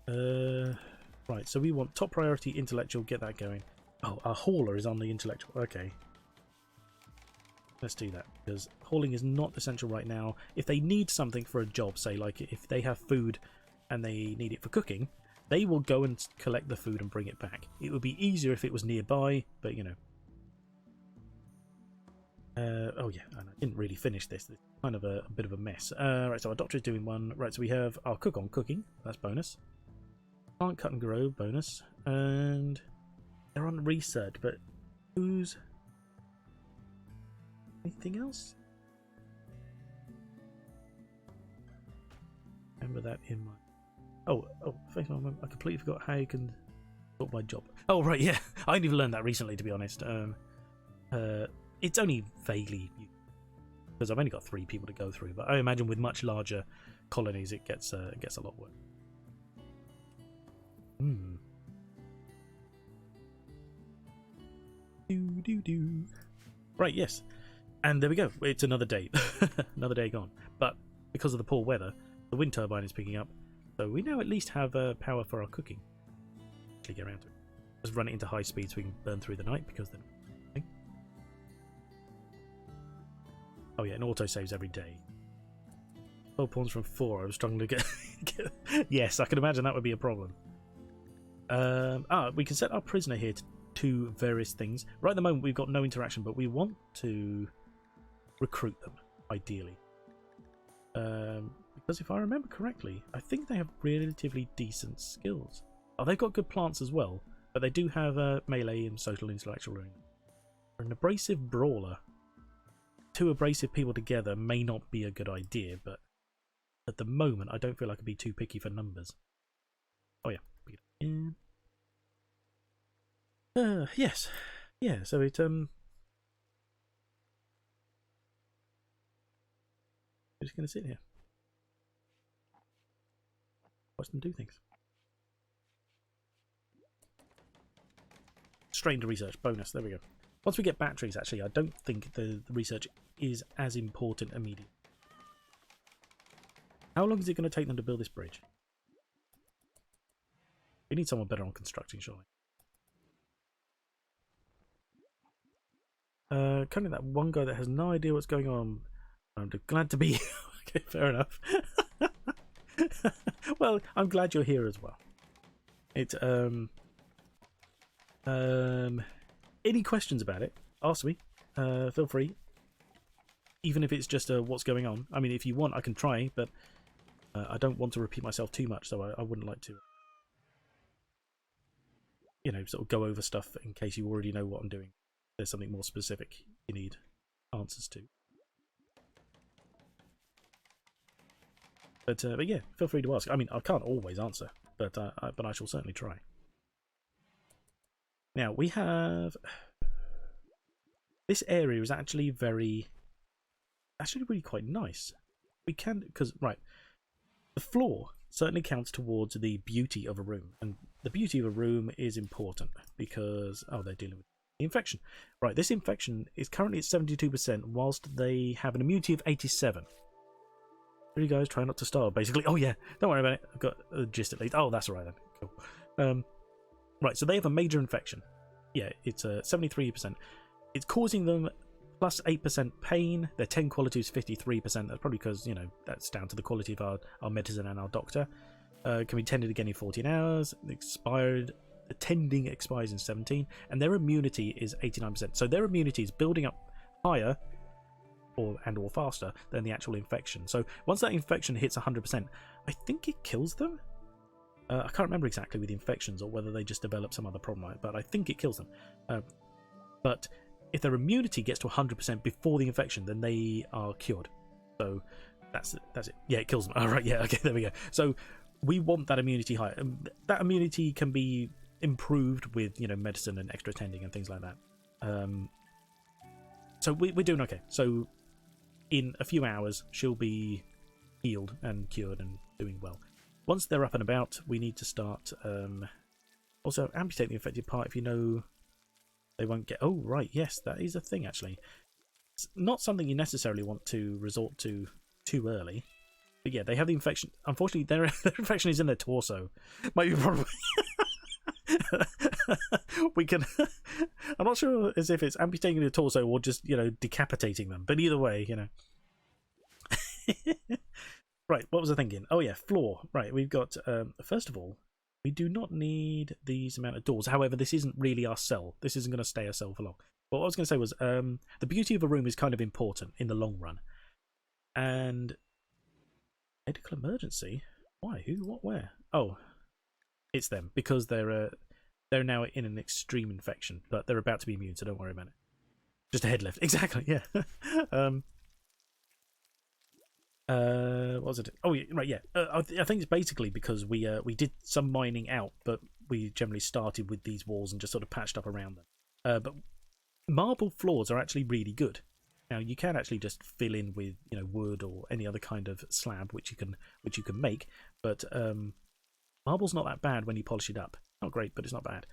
Right, so we want top priority intellectual, get that going. Oh, our hauler is on the intellectual. Okay. Let's do that, because hauling is not essential right now. If they need something for a job, say, like if they have food and they need it for cooking, they will go and collect the food and bring it back. It would be easier if it was nearby, but you know. Oh yeah, and I didn't really finish this. It's kind of a bit of a mess. Right, so our doctor is doing one. Right, so we have our cook on cooking. That's bonus. Plant cut and grow, bonus. And they're on research, but who's... Anything else? Remember that in my... Oh, thanks, Mum. I completely forgot how you can sort my job. Oh, right, yeah. I only learned that recently, to be honest. It's only vaguely... Because I've only got 3 people to go through, but I imagine with much larger colonies it gets a lot worse. Right, yes. And there we go. It's another day. Another day gone. But because of the poor weather, the wind turbine is picking up. So we now at least have power for our cooking. Actually get around to it. Just run it into high speed so we can burn through the night, because then... Oh yeah, and auto saves every day. 12 pawns from 4. I was struggling to get... Yes, I can imagine that would be a problem. We can set our prisoner here to various things. Right at the moment we've got no interaction, but we want to recruit them, ideally. Because if I remember correctly, I think they have relatively decent skills. Oh, they've got good plants as well, but they do have melee and social intellectual learning. An abrasive brawler. 2 abrasive people together may not be a good idea, but at the moment I don't feel I could be too picky for numbers. Oh yeah. Yes. Yeah, so it we're just gonna sit here. Watch them do things. Straight into research, bonus, there we go. Once we get batteries, actually, I don't think the research is as important immediately. How long is it going to take them to build this bridge? We need someone better on constructing, surely. Currently that one guy that has no idea what's going on. I'm glad to be... Okay, fair enough. Well, I'm glad you're here as well. It's, any questions about it, ask me. Feel free. Even if it's just what's going on. I mean, if you want, I can try, but I don't want to repeat myself too much, so I wouldn't like to, you know, sort of go over stuff in case you already know what I'm doing. There's something more specific you need answers to. But yeah, feel free to ask. I mean, I can't always answer, but I shall certainly try. Now, we have... This area is actually really quite nice. We can... Because, right, the floor certainly counts towards the beauty of a room. And the beauty of a room is important because... Oh, they're dealing with the infection. Right, this infection is currently at 72%, whilst they have an immunity of 87%. You guys try not to starve, basically. Oh, yeah, don't worry about it. I've got a gist at least. Oh, that's all right, then. Cool. Right, so they have a major infection. Yeah, it's 73%. It's causing them plus 8% pain. Their 10 quality is 53%. That's probably because, you know, that's down to the quality of our medicine and our doctor. Can be tended again in 14 hours. The tending expires in 17. And their immunity is 89%. So their immunity is building up higher or faster than the actual infection. So once that infection hits 100%, I think it kills them. I can't remember exactly with the infections or whether they just develop some other problem, but I think it kills them. But if their immunity gets to 100% before the infection, then they are cured. So that's it. Yeah, it kills them. All right, yeah, okay, there we go. So we want that immunity higher. That immunity can be improved with, you know, medicine and extra tending and things like that. So we're doing okay. So in a few hours, she'll be healed and cured and doing well. Once they're up and about, we need to start... also, amputate the infected part if you know they won't get... Oh, right, yes, that is a thing, actually. It's not something you necessarily want to resort to too early. But yeah, they have the infection. Unfortunately, their infection is in their torso. Might be probably. We can. I'm not sure as if it's amputating the torso or just decapitating them. But either way, Right. What was I thinking? Oh yeah, floor. Right. We've got. First of all, we do not need these amount of doors. However, this isn't really our cell. This isn't going to stay a cell for long. But what I was going to say was, the beauty of a room is kind of important in the long run. And medical emergency. Why? Who? What? Where? Oh, it's them because they're now in an extreme infection, but they're about to be immune, so don't worry about it. Just a head lift. Exactly. Yeah. What was it? Oh, yeah, right. Yeah. I think it's basically because we did some mining out, but we generally started with these walls and just sort of patched up around them. But marble floors are actually really good. Now you can actually just fill in with wood or any other kind of slab which you can make, but marble's not that bad when you polish it up. Not great, but it's not bad.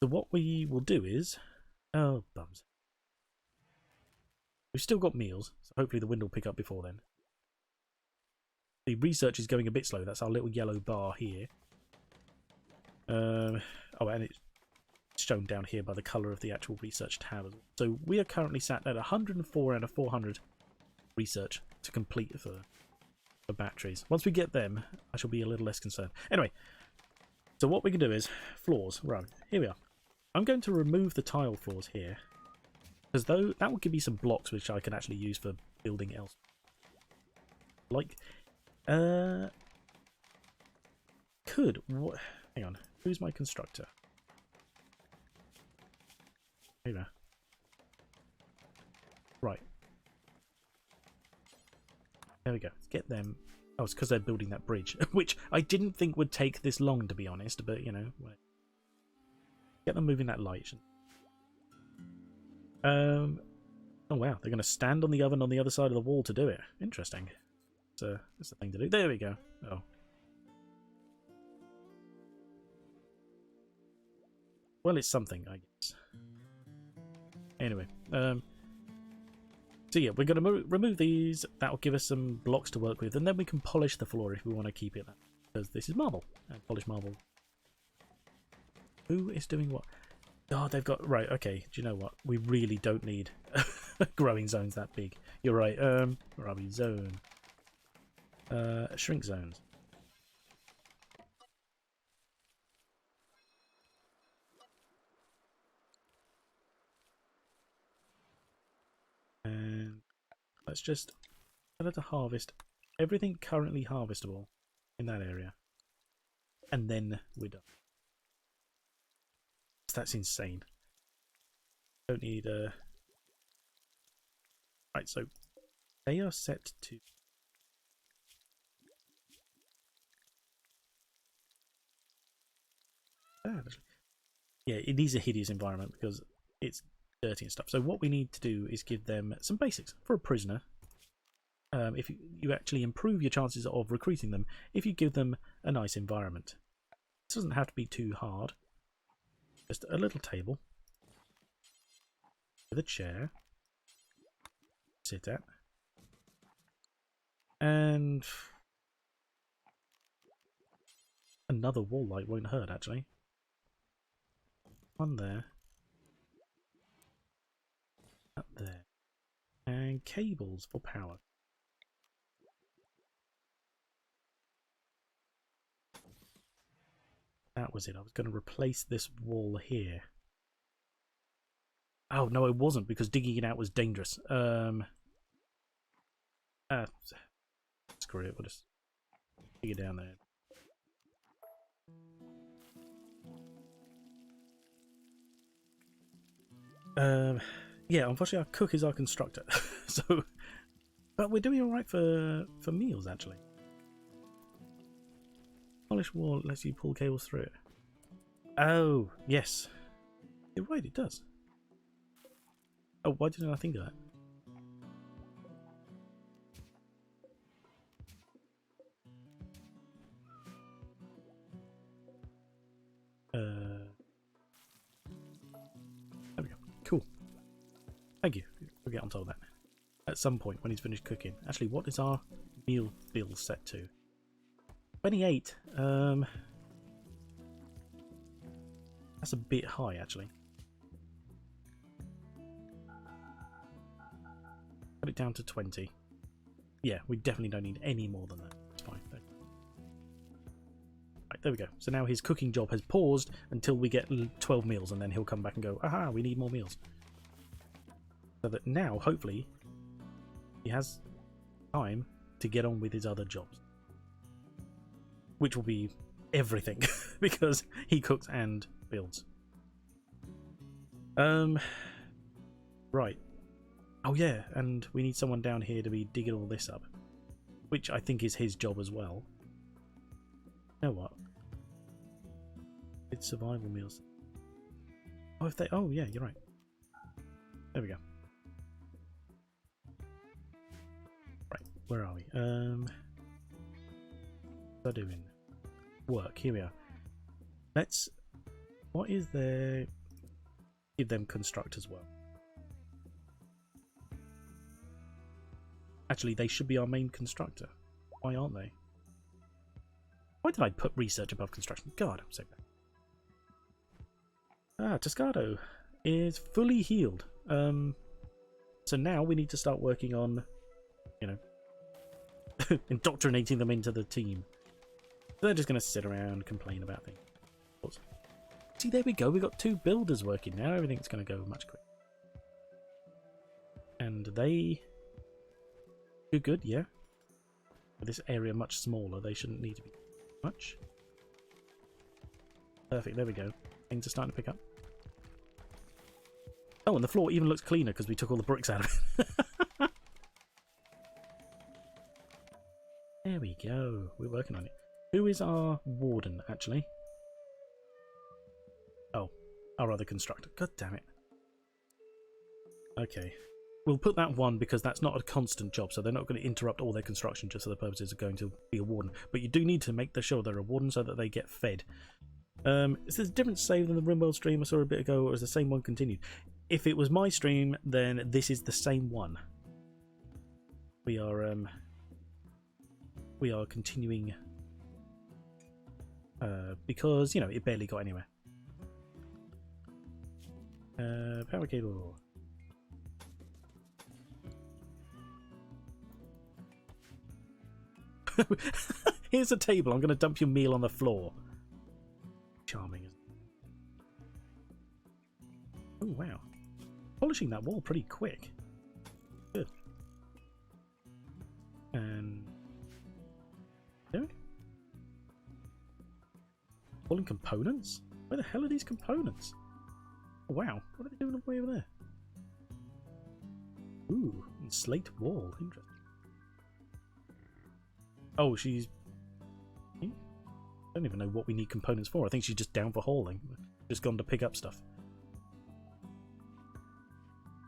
So what we will do is, oh bums, we've still got meals, so hopefully the wind will pick up before then. The research is going a bit slow. That's our little yellow bar here. Oh, and it's shown down here by the colour of the actual research tab. So we are currently sat at 104 out of 400 research to complete for batteries. Once we get them, I shall be a little less concerned. Anyway, so what we can do is floors. Right, here we are. I'm going to remove the tile floors here, because though that will give me some blocks which I can actually use for building else. Like, hang on, who's my constructor? Here we are. Right. There we go. Let's get them. Oh, it's because they're building that bridge, which I didn't think would take this long, to be honest, but, get them moving that light. Oh, wow. They're going to stand on the oven on the other side of the wall to do it. Interesting. That's the thing to do. There we go. Oh. Well, it's something, I guess. Anyway, so yeah, we're going to remove these. That will give us some blocks to work with, and then we can polish the floor if we want to keep it. Because this is marble, and polished marble. Who is doing what? Oh, they've got... Right, okay. Do you know what? We really don't need growing zones that big. You're right. Where are we? Zone. Shrink zones. And let's just tell her to harvest everything currently harvestable in that area. And then we're done. That's insane. Don't need a... Right, so they are set to... Yeah, it is a hideous environment because it's dirty and stuff. So what we need to do is give them some basics for a prisoner. If you actually improve your chances of recruiting them if you give them a nice environment. This doesn't have to be too hard. Just a little table with a chair to sit at, and another wall light won't hurt actually. One there, up there, and cables for power. That was it. I was going to replace this wall here. Oh, no, I wasn't, because digging it out was dangerous. Screw it. We'll just dig it down there. Yeah, unfortunately, our cook is our constructor. So, but we're doing all right for meals, actually. Polished wall lets you pull cables through it. Oh, yes. You're right, it does. Oh, why didn't I think of that? There we go. Cool. Thank you. We'll get on top of that at some point when he's finished cooking. Actually, what is our meal bill set to? 28. That's a bit high, actually. Put it down to 20. Yeah, we definitely don't need any more than that. That's fine. Right, there we go. So now his cooking job has paused until we get 12 meals, and then he'll come back and go, aha, we need more meals. So that now, hopefully, he has time to get on with his other jobs. Which will be everything, because he cooks and builds. Right. Oh yeah, and we need someone down here to be digging all this up. Which I think is his job as well. You know what? It's survival meals. Oh, if they... Oh, yeah, you're right. There we go. Right, where are we? What are they doing? Work, here we are. Let's... What is there... Give them construct as well. Actually, they should be our main constructor. Why aren't they? Why did I put research above construction? God, I'm so bad. Ah, Toscado is fully healed. So now we need to start working on, you know, indoctrinating them into the team. They're just going to sit around and complain about things. See, there we go. We've got 2 builders working now. Everything's going to go much quicker. And they do good, yeah. With this area much smaller, they shouldn't need to be much. Perfect, there we go. Things are starting to pick up. Oh, and the floor even looks cleaner because we took all the bricks out of it. There we go. We're working on it. Who is our warden, actually? Oh, our other constructor. God damn it. Okay. We'll put that one because that's not a constant job, so they're not going to interrupt all their construction just for the purposes of going to be a warden. But you do need to make sure they're a warden so that they get fed. Is this a different save than the Rimworld stream I saw a bit ago, or is the same one continued? If it was my stream, then this is the same one. We are continuing because, you know, it barely got anywhere. Power cable. Here's a table. I'm going to dump your meal on the floor. Charming. Oh, wow. Polishing that wall pretty quick. Good. And... There? Pulling components? Where the hell are these components? Oh, wow. What are they doing way over there? Ooh, slate wall. Interesting. Oh, she's... I don't even know what we need components for. I think she's just down for hauling. Just gone to pick up stuff.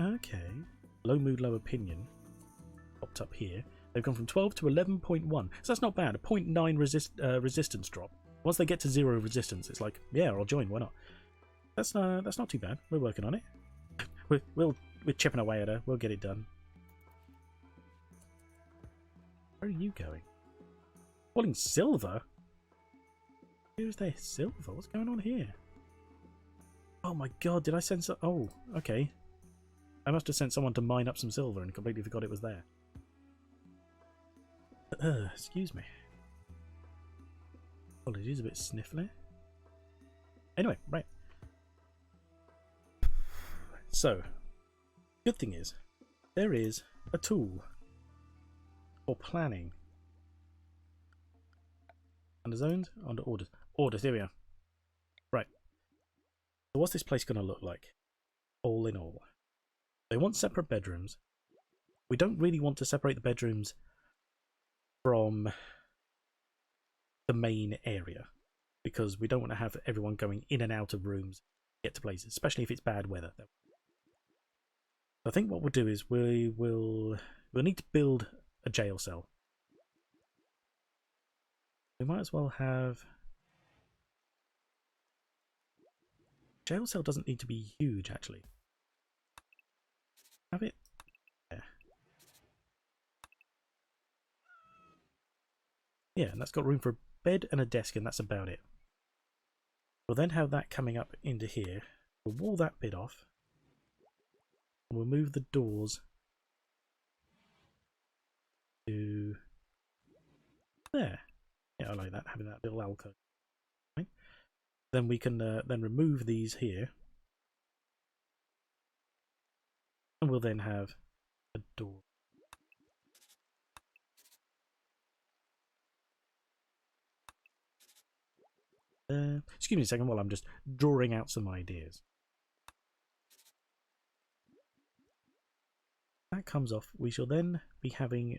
Okay. Low mood, low opinion. Popped up here. They've gone from 12 to 11.1. So that's not bad. A 0.9 resistance drop. Once they get to 0 resistance, it's like, yeah, I'll join. Why not? That's not too bad. We're working on it. We're chipping away at her. We'll get it done. Where are you going? Falling silver? Where's their silver? What's going on here? Oh my god, did I send some... Oh, okay. I must have sent someone to mine up some silver and completely forgot it was there. Excuse me. Apologies, a bit sniffly. Anyway, right. So, good thing is, there is a tool for planning. Under zones, under orders. Orders, here we are. Right. So what's this place going to look like? All in all. They want separate bedrooms. We don't really want to separate the bedrooms from the main area, because we don't want to have everyone going in and out of rooms to get to places, especially if it's bad weather. I think what we'll do is we'll need to build a jail cell. We might as well have... Jail cell doesn't need to be huge, actually. Have it? Yeah. Yeah, and that's got room for a bed and a desk, and that's about it. We'll then have that coming up into here. We'll wall that bit off. And we'll move the doors to there. Yeah, I like that, having that little alcove. Right. Then we can then remove these here. And we'll then have a door. Excuse me a second while I'm just drawing out some ideas. That comes off. We shall then be having...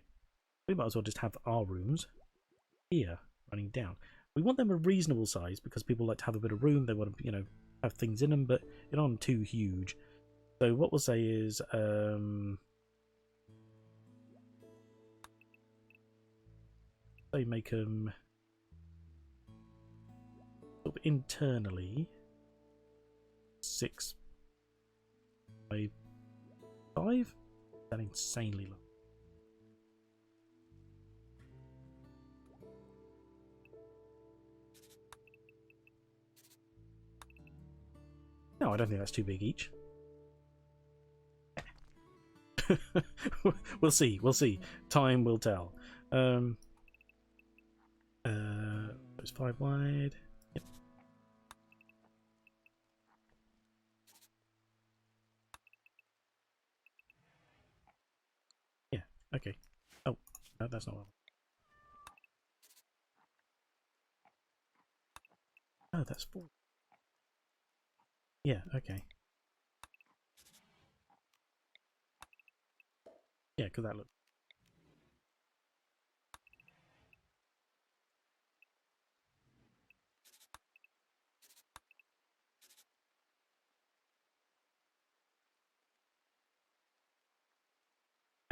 We might as well just have our rooms here running down. We want them a reasonable size because people like to have a bit of room. They want to, you know, have things in them, but you're not too huge. So what we'll say is... they make them... sort of internally 6 by 5. That insanely long. No, I don't think that's too big each. We'll see. We'll see. Time will tell. It's 5 wide. Yep. Yeah. Okay. Oh, no, that's not well. Oh, that's 4. Yeah. Okay. Yeah, because that looks.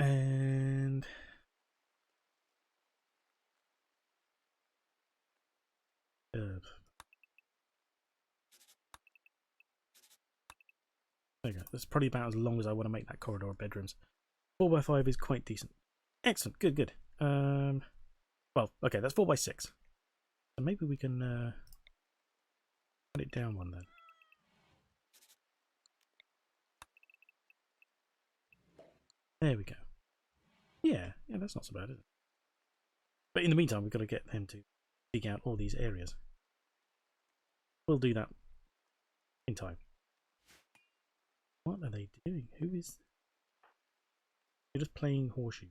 And there you go. That's probably about as long as I want to make that corridor of bedrooms. 4 by 5 is quite decent. Excellent. Good. Good. Well, okay, that's 4 by 6. So maybe we can cut it down one then. There we go. Yeah, that's not so bad, is it? But in the meantime, we've got to get them to dig out all these areas. We'll do that in time. What are they doing? Who is... You're just playing horseshoe.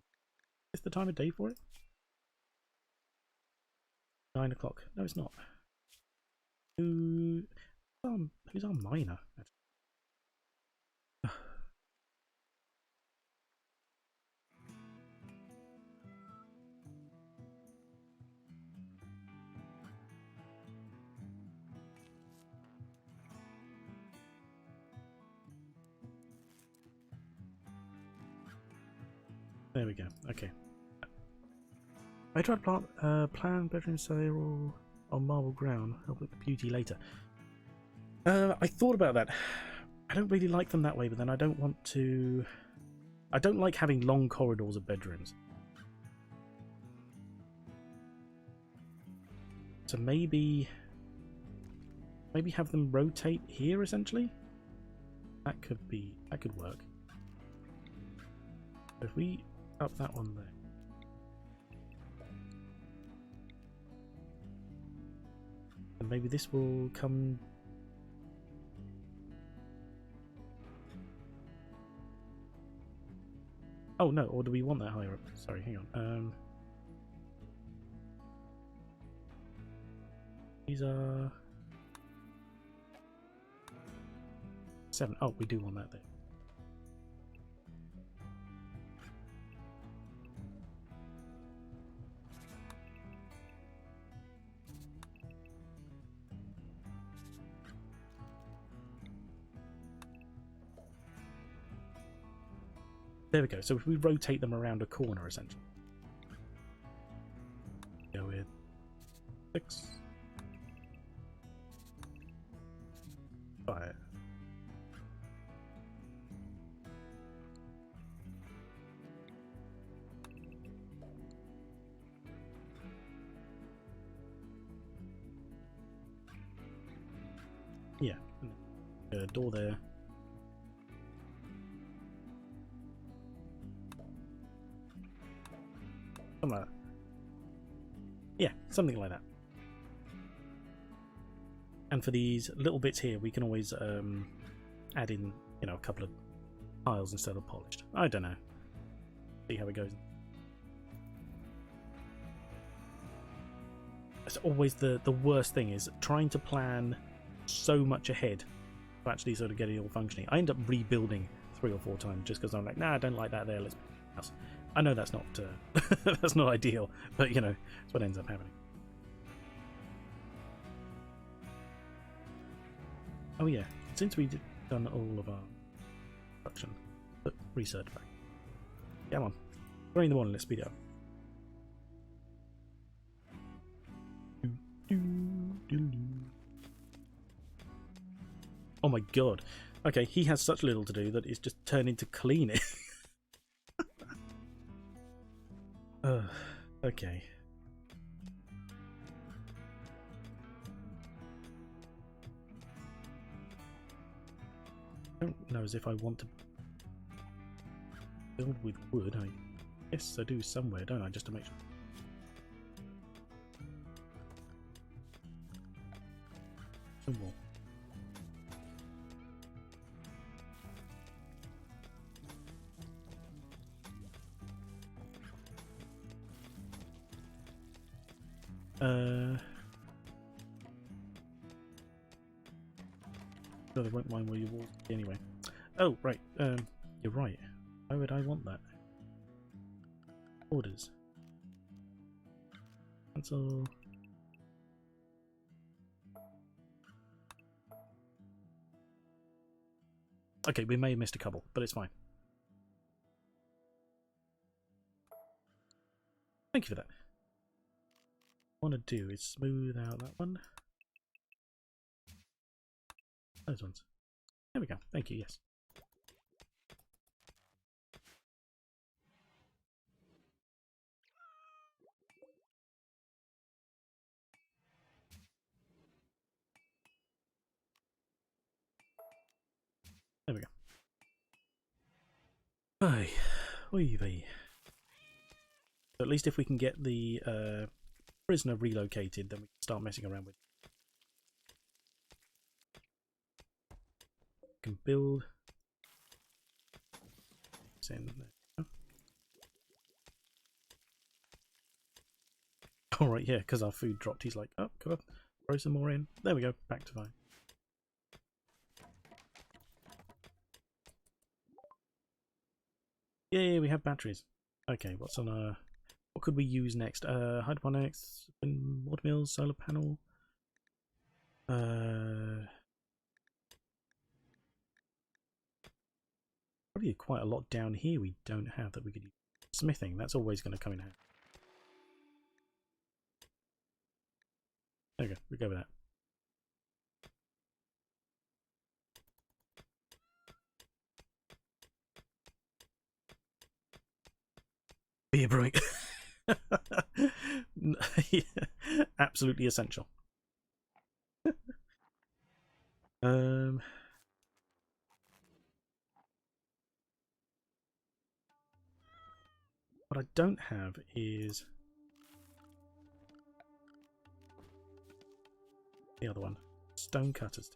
Is the time of day for it? 9 o'clock. No, it's not. Who's our miner? There we go. Okay. I tried to plan bedroom sale on marble ground. Help with the beauty later. I thought about that. I don't really like them that way, but then I don't want to... I don't like having long corridors of bedrooms. So maybe have them rotate here, essentially? That could work. If we up that one there. And maybe this will come... Oh no, or do we want that higher up? Sorry, hang on. These are 7. Oh, we do want that there. There we go. So if we rotate them around a corner, essentially. Go with 6. 5. Yeah, door there. Something like that. Yeah, something like that. And for these little bits here, we can always add in, you know, a couple of tiles instead of polished. I don't know. See how it goes. It's always the worst thing is trying to plan so much ahead to actually sort of get it all functioning. I end up rebuilding 3 or 4 times just because I'm like, nah, I don't like that there. Let's make something else. I know that's not that's not ideal, but you know, it's what ends up happening. Oh yeah, since we've done all of our production, put research back. Come on, 3 in the morning. Let's speed it up. Oh my god. Okay, he has such little to do that it's just turned into cleaning. Okay. I don't know as if I want to build with wood. I guess I do somewhere, don't I, just to make sure. Some more. No, they won't mind where you walk anyway. Oh, right. You're right. Why would I want that? Orders. Cancel. Okay, we may have missed a couple, but it's fine. Thank you for that. What I want to do is smooth out that one. Those ones. There we go. Thank you, yes. There we go. Aye. Oy vey. So at least if we can get the prisoner relocated, then we can start messing around with it. We can build. Alright, yeah, because our food dropped. He's like, oh, come on, throw some more in. There we go, back to fine. Yay, we have batteries. Okay, what's on our... What could we use next? Hydroponics, watermills, solar panel. Probably quite a lot down here we don't have that we could use. Smithing, that's always going to come in handy. There we go, we go with that. Beer brewing. Yeah, absolutely essential. What I don't have is the other one. Stone cutters.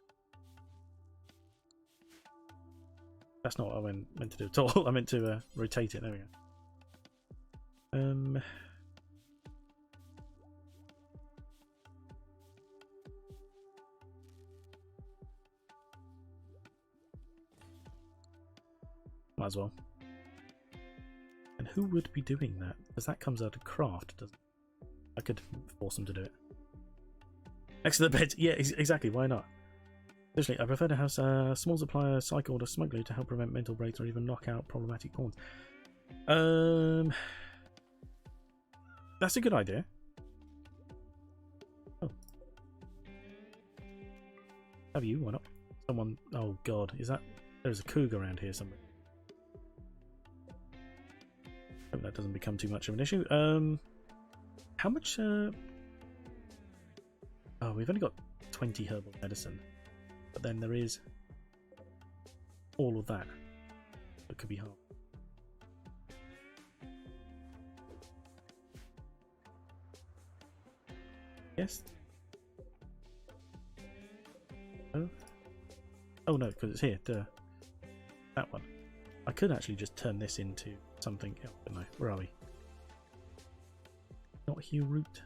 That's not what I meant to do at all. I meant to rotate it. There we go. Might as well. And who would be doing that? Because that comes out of craft, doesn't it? I could force them to do it. Next to the bed. Yeah, exactly. Why not? Especially, I prefer to have a small supplier cycled or smuggler to help prevent mental breaks or even knock out problematic pawns. That's a good idea. Oh. Have you? Why not? Someone... Oh god, is that... There's a cougar around here somewhere. Hope that doesn't become too much of an issue. How much... Oh, we've only got 20 herbal medicine. but then there is all of that that could be hard. Yes. Oh. Oh no, because it's here. Duh. That one. I could actually just turn this into something else, couldn't I? Where are we? Not Hue Root.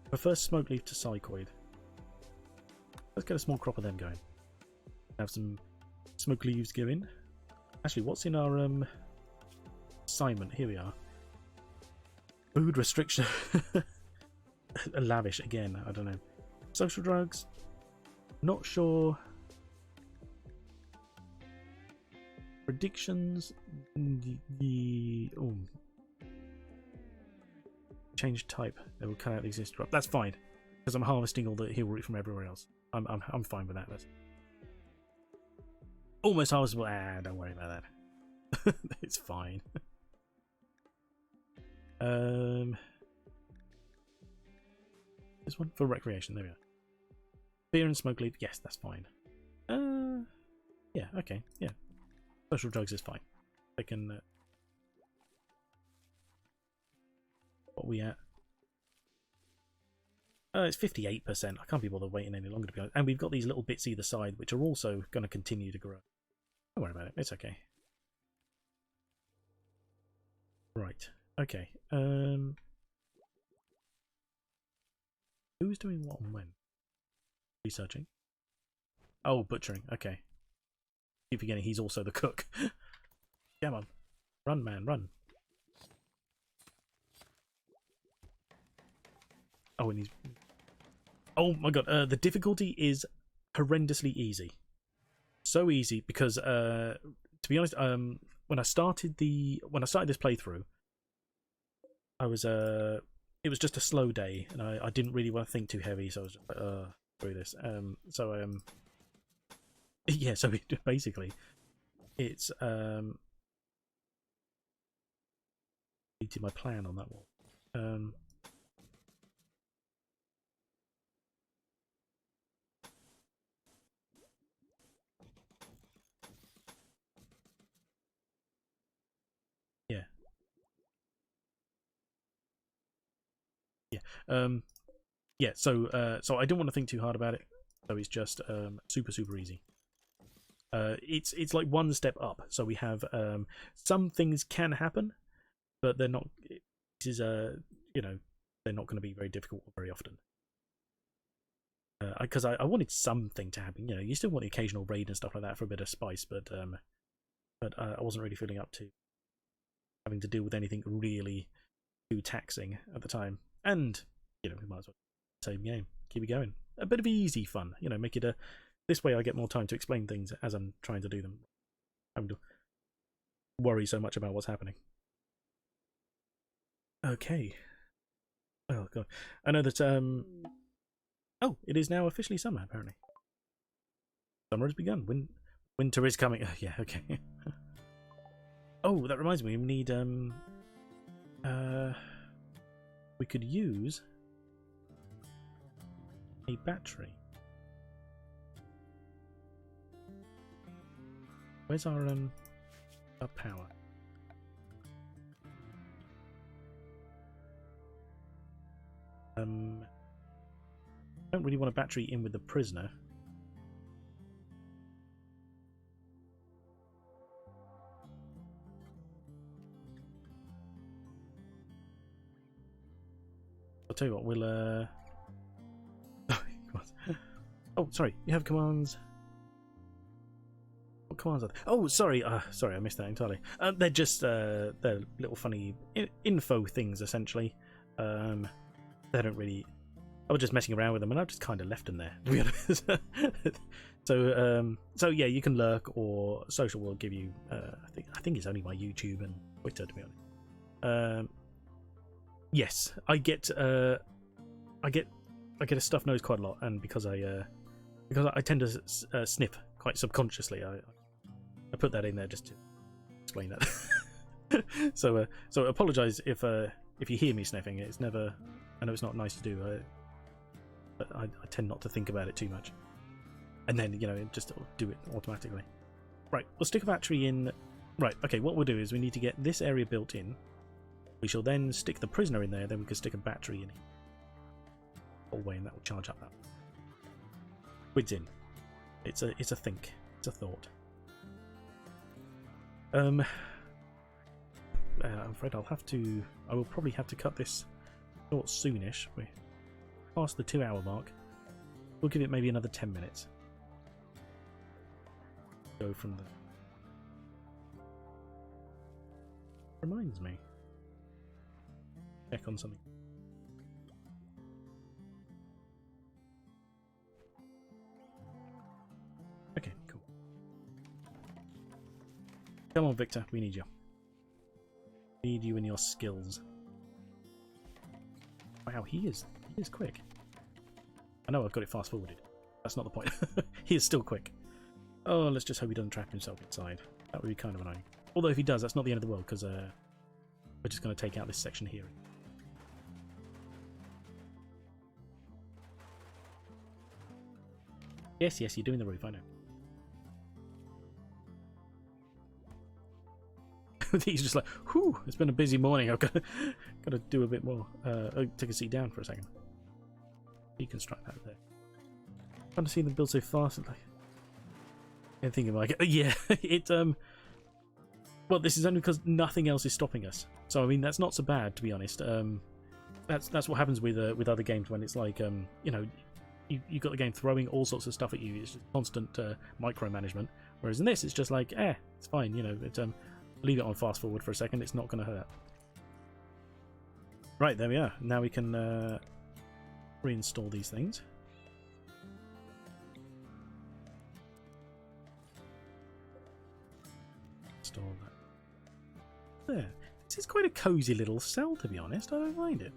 Prefer Smoke Leaf to Psychoid. Let's get a small crop of them going. Have some Smoke Leaves going. Actually, what's in our assignment? Here we are. Food restriction. Lavish again, I don't know. Social drugs. Not sure. Predictions. Oh. Change type. They will cut out the existing drop. That's fine, because I'm harvesting all the heal root from everywhere else. I'm fine with that. That's almost harvestable. Ah, don't worry about that. It's fine. This one for recreation. There we are. Beer and smoke leaf. Yes, that's fine. Yeah. Okay. Yeah. Social drugs is fine. They can. What are we at? It's 58%. I can't be bothered waiting any longer to be honest. And we've got these little bits either side, which are also going to continue to grow. Don't worry about it. It's okay. Right. Okay. Who's doing what and when? Researching. Oh, butchering. Okay. Keep forgetting he's also the cook. Come on. Run, man. Run. Oh, and he's... Oh my god, the difficulty is horrendously easy. So easy because, to be honest, when I started this playthrough, I was it was just a slow day, and I didn't really want to think too heavy, so I was just like, through this. Yeah, so basically, it's deleted my plan on that one. Yeah. Yeah. Yeah, so I didn't want to think too hard about it. So it's just super easy. It's like one step up. So we have some things can happen, but they're not. This is you know, they're not going to be very difficult very often. Because I wanted something to happen. You know, you still want the occasional raid and stuff like that for a bit of spice, but I wasn't really feeling up to having to deal with anything really too taxing at the time. And you know, we might as well same game, keep it going. A bit of easy fun, you know, make it a. This way, I get more time to explain things as I'm trying to do them. I don't worry so much about what's happening. Okay. Oh god, I know that. Oh, it is now officially summer. Apparently, summer has begun. Winter is coming. Yeah. Okay. Oh, that reminds me. We need we could use a battery. Where's our power? I don't really want a battery in with the prisoner. I'll tell you what, we'll oh, sorry, you have commands. What commands are they? Oh, sorry, sorry, I missed that entirely. They're just they're little funny info things essentially. They don't really. I was just messing around with them, and I've just kind of left them there, to be honest. So yeah, you can lurk, or social will give you. I think it's only my YouTube and Twitter, to be honest. Yes, I get a stuffed nose quite a lot, and because I tend to sniff quite subconsciously, I put that in there just to explain that. So apologise if you hear me sniffing. It's never. I know it's not nice to do. But I tend not to think about it too much. and then just it'll do it automatically. Right, we'll stick a battery in. Right, okay, what we'll do is we need to get this area built in. We shall then stick the prisoner in there, then we can stick a battery in all the way, and that will charge up that. Quid's in. It's a think. It's a thought. I'm afraid I will probably have to cut this short soonish. We're past the 2-hour mark. We'll give it maybe another 10 minutes. Go from there. Reminds me. Check on something. Okay, cool. Come on, Victor, we need you. We need you and your skills. Wow, he is quick. I know I've got it fast forwarded. That's not the point. He is still quick. Oh, let's just hope he doesn't trap himself inside. That would be kind of annoying. Although if he does, that's not the end of the world, because we're just going to take out this section here. Yes, you're doing the roof, I know. He's just like, whew, it's been a busy morning. I've got to do a bit more. Take a seat down for a second. Deconstruct that there. I'm trying to see them build so fast. And like, I'm thinking like, yeah, well, this is only because nothing else is stopping us. So I mean, that's not so bad, to be honest. That's what happens with other games when it's like, you've got the game throwing all sorts of stuff at you. It's just constant micromanagement. Whereas in this, it's just like, it's fine. Leave it on fast forward for a second. It's not going to hurt. Right, there we are. Now we can reinstall these things. Install that. There. This is quite a cozy little cell, to be honest. I don't mind it.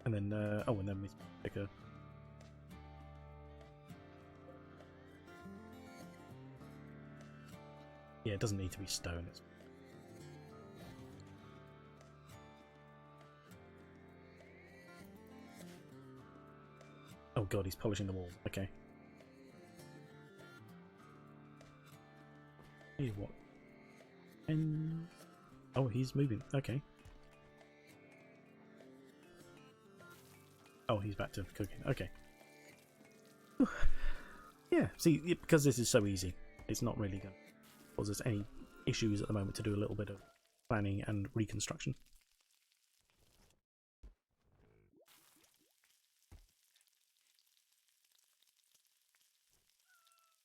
And then, and then we pick a. Yeah, it doesn't need to be stone. It's... Oh god, he's polishing the walls. Okay. Hey, what? And oh, he's moving. Okay. Oh, he's back to cooking. Okay. Yeah. See, because this is so easy, it's not really going to cause us any issues at the moment to do a little bit of planning and reconstruction.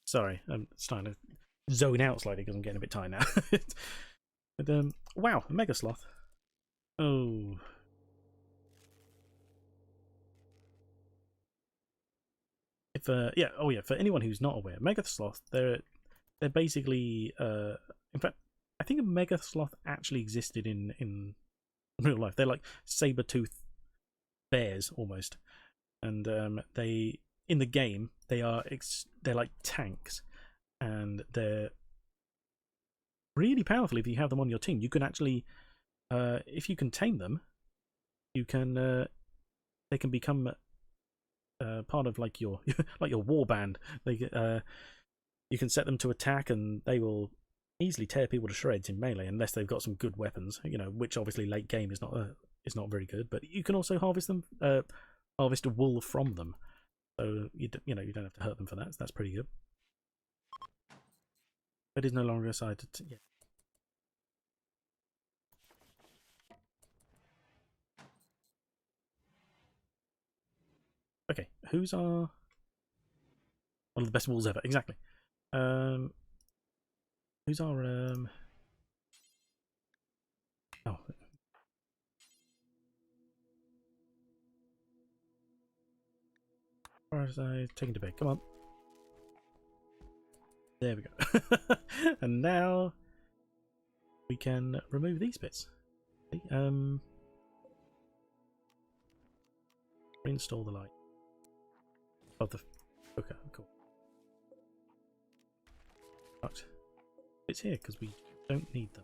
Sorry, I'm starting to zone out slightly because I'm getting a bit tired now. But wow, a mega sloth. Oh. If for anyone who's not aware, mega sloth, they're basically in fact, I think a mega sloth actually existed in real life. They're like saber-toothed bears almost, and they in the game they're like tanks, and they're really powerful if you have them on your team. You can actually, if you can tame them, you can they can become part of like your war band. You can set them to attack, and they will easily tear people to shreds in melee unless they've got some good weapons. Which obviously late game is not very good. But you can also harvest them, harvest wool from them. So you don't have to hurt them for that. So that's pretty good. It is no longer a side. Yeah. Okay, who's our one of the best walls ever? Exactly. Who's our oh. Where was I taking to bed? Come on. There we go. And now we can remove these bits. Reinstall the light. Of the okay, cool. But it's here because we don't need them.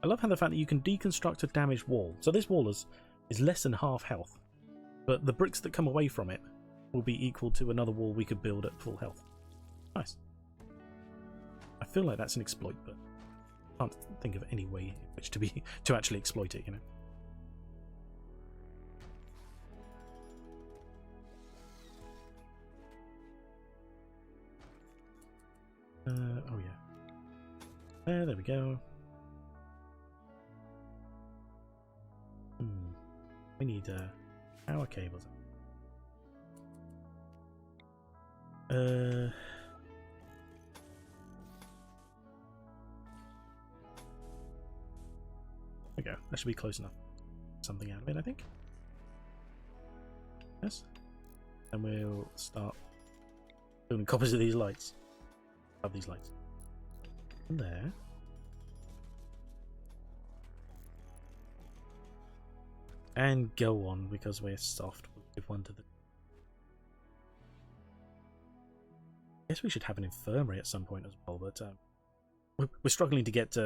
I love how the fact that you can deconstruct a damaged wall. So this wall is less than half health, but the bricks that come away from it will be equal to another wall we could build at full health. Nice. I feel like that's an exploit, but I can't think of any way in which to actually exploit it, you know. Oh yeah. There we go. We need power cables. There we go. That should be close enough. Something out of it, I think. Yes. And we'll start building copies of these lights. Of these lights. And there. And go on, because we're soft. We'll give one to the... I guess we should have an infirmary at some point as well, but we're struggling to get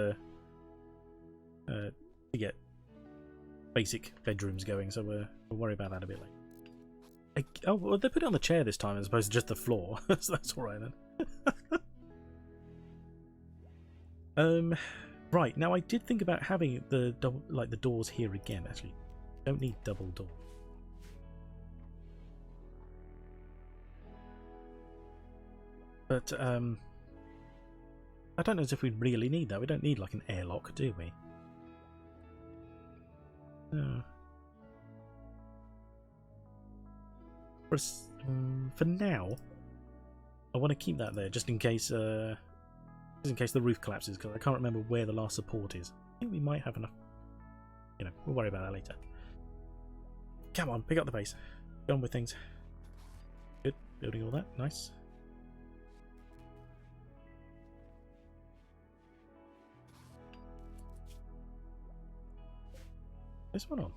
basic bedrooms going, so we'll worry about that a bit later. Oh, well, they put it on the chair this time as opposed to just the floor, so that's alright then. Right, now I did think about having the doors here again, actually. Don't need double door. But I don't know if we really need that. We don't need like an airlock, do we? No. For now, I want to keep that there just in case the roof collapses, because I can't remember where the last support is. I think we might have enough. You know, we'll worry about that later. Come on, pick up the pace. Go on with things. Good, building all that. Nice. This one on?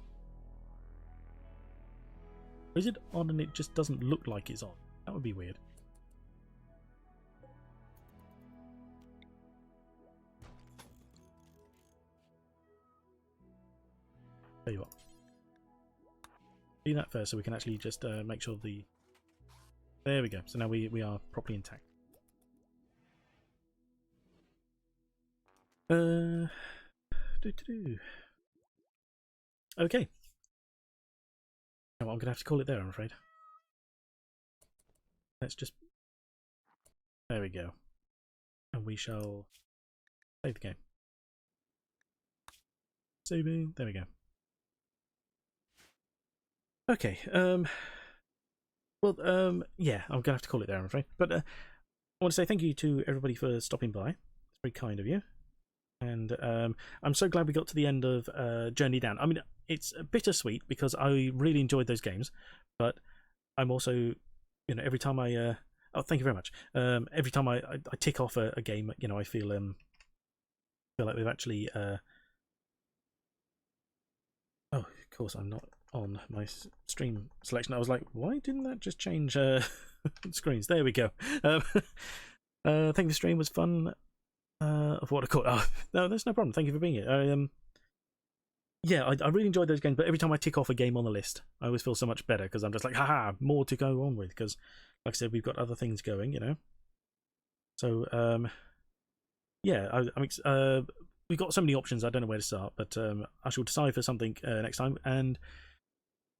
Or is it on and it just doesn't look like it's on? That would be weird. There you are. Do that first so we can actually just make sure the... There we go. So now we are properly intact. Okay. Oh, I'm going to have to call it there, I'm afraid. Let's just... There we go. And we shall save the game. Saving. There we go. Okay, yeah, I'm gonna have to call it there, I'm afraid. But I want to say thank you to everybody for stopping by. It's very kind of you. And I'm so glad we got to the end of Journey Down. I mean, it's bittersweet because I really enjoyed those games, but I'm also, you know, every time I oh, thank you very much. Every time I tick off a game, you know, I feel like we've actually oh, of course I'm not on my stream selection. I was like, why didn't that just change screens? There we go. I think the stream was fun. Of what I call it. Oh, no, that's no problem. Thank you for being here. Yeah, I really enjoyed those games, but every time I tick off a game on the list, I always feel so much better because I'm just like, haha, more to go on with. Because, like I said, we've got other things going, you know. So, yeah, we've got so many options. I don't know where to start, but I shall decide for something next time. And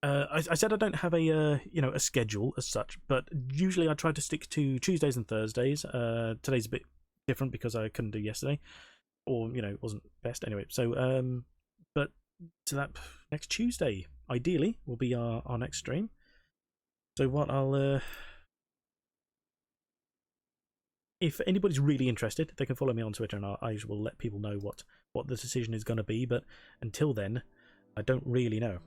I said I don't have a you know, a schedule as such, but usually I try to stick to Tuesdays and Thursdays. Today's a bit different because I couldn't do yesterday, or you know, it wasn't best anyway. So but to that next Tuesday ideally will be our next stream. So what I'll if anybody's really interested, they can follow me on Twitter, and I will let people know what the decision is going to be. But until then, I don't really know.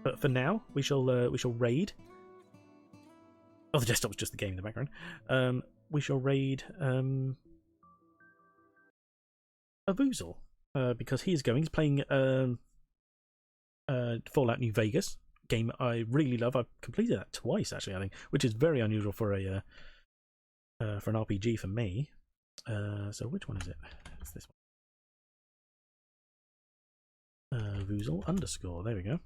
But for now, we shall raid. Oh, the desktop's just the game in the background. We shall raid Avuzal because he's playing Fallout New Vegas, game I really love. I've completed that twice actually, I think, which is very unusual for an RPG for me. So which one is it? It's this one. Woozle _ There we go.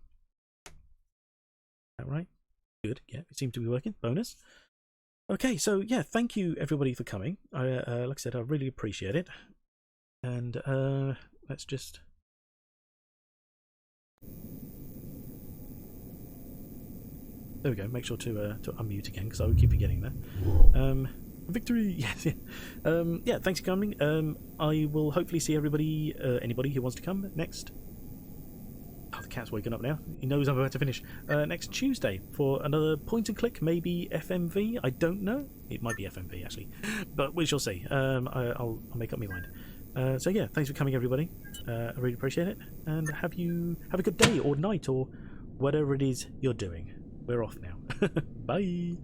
That right? Good. Yeah, it seemed to be working. Bonus. Okay, so yeah, thank you everybody for coming. Like I said, I really appreciate it. And let's just. There we go. Make sure to unmute again because I would keep forgetting that. Victory! Yes. Yeah. Thanks for coming. I will hopefully see everybody, anybody who wants to come next. Oh, the cat's waking up now. He knows I'm about to finish. Next Tuesday for another point and click, maybe FMV. I don't know. It might be FMV actually, but we shall see. I'll make up my mind. So yeah, thanks for coming, everybody. I really appreciate it, and have a good day or night or whatever it is you're doing. We're off now. Bye.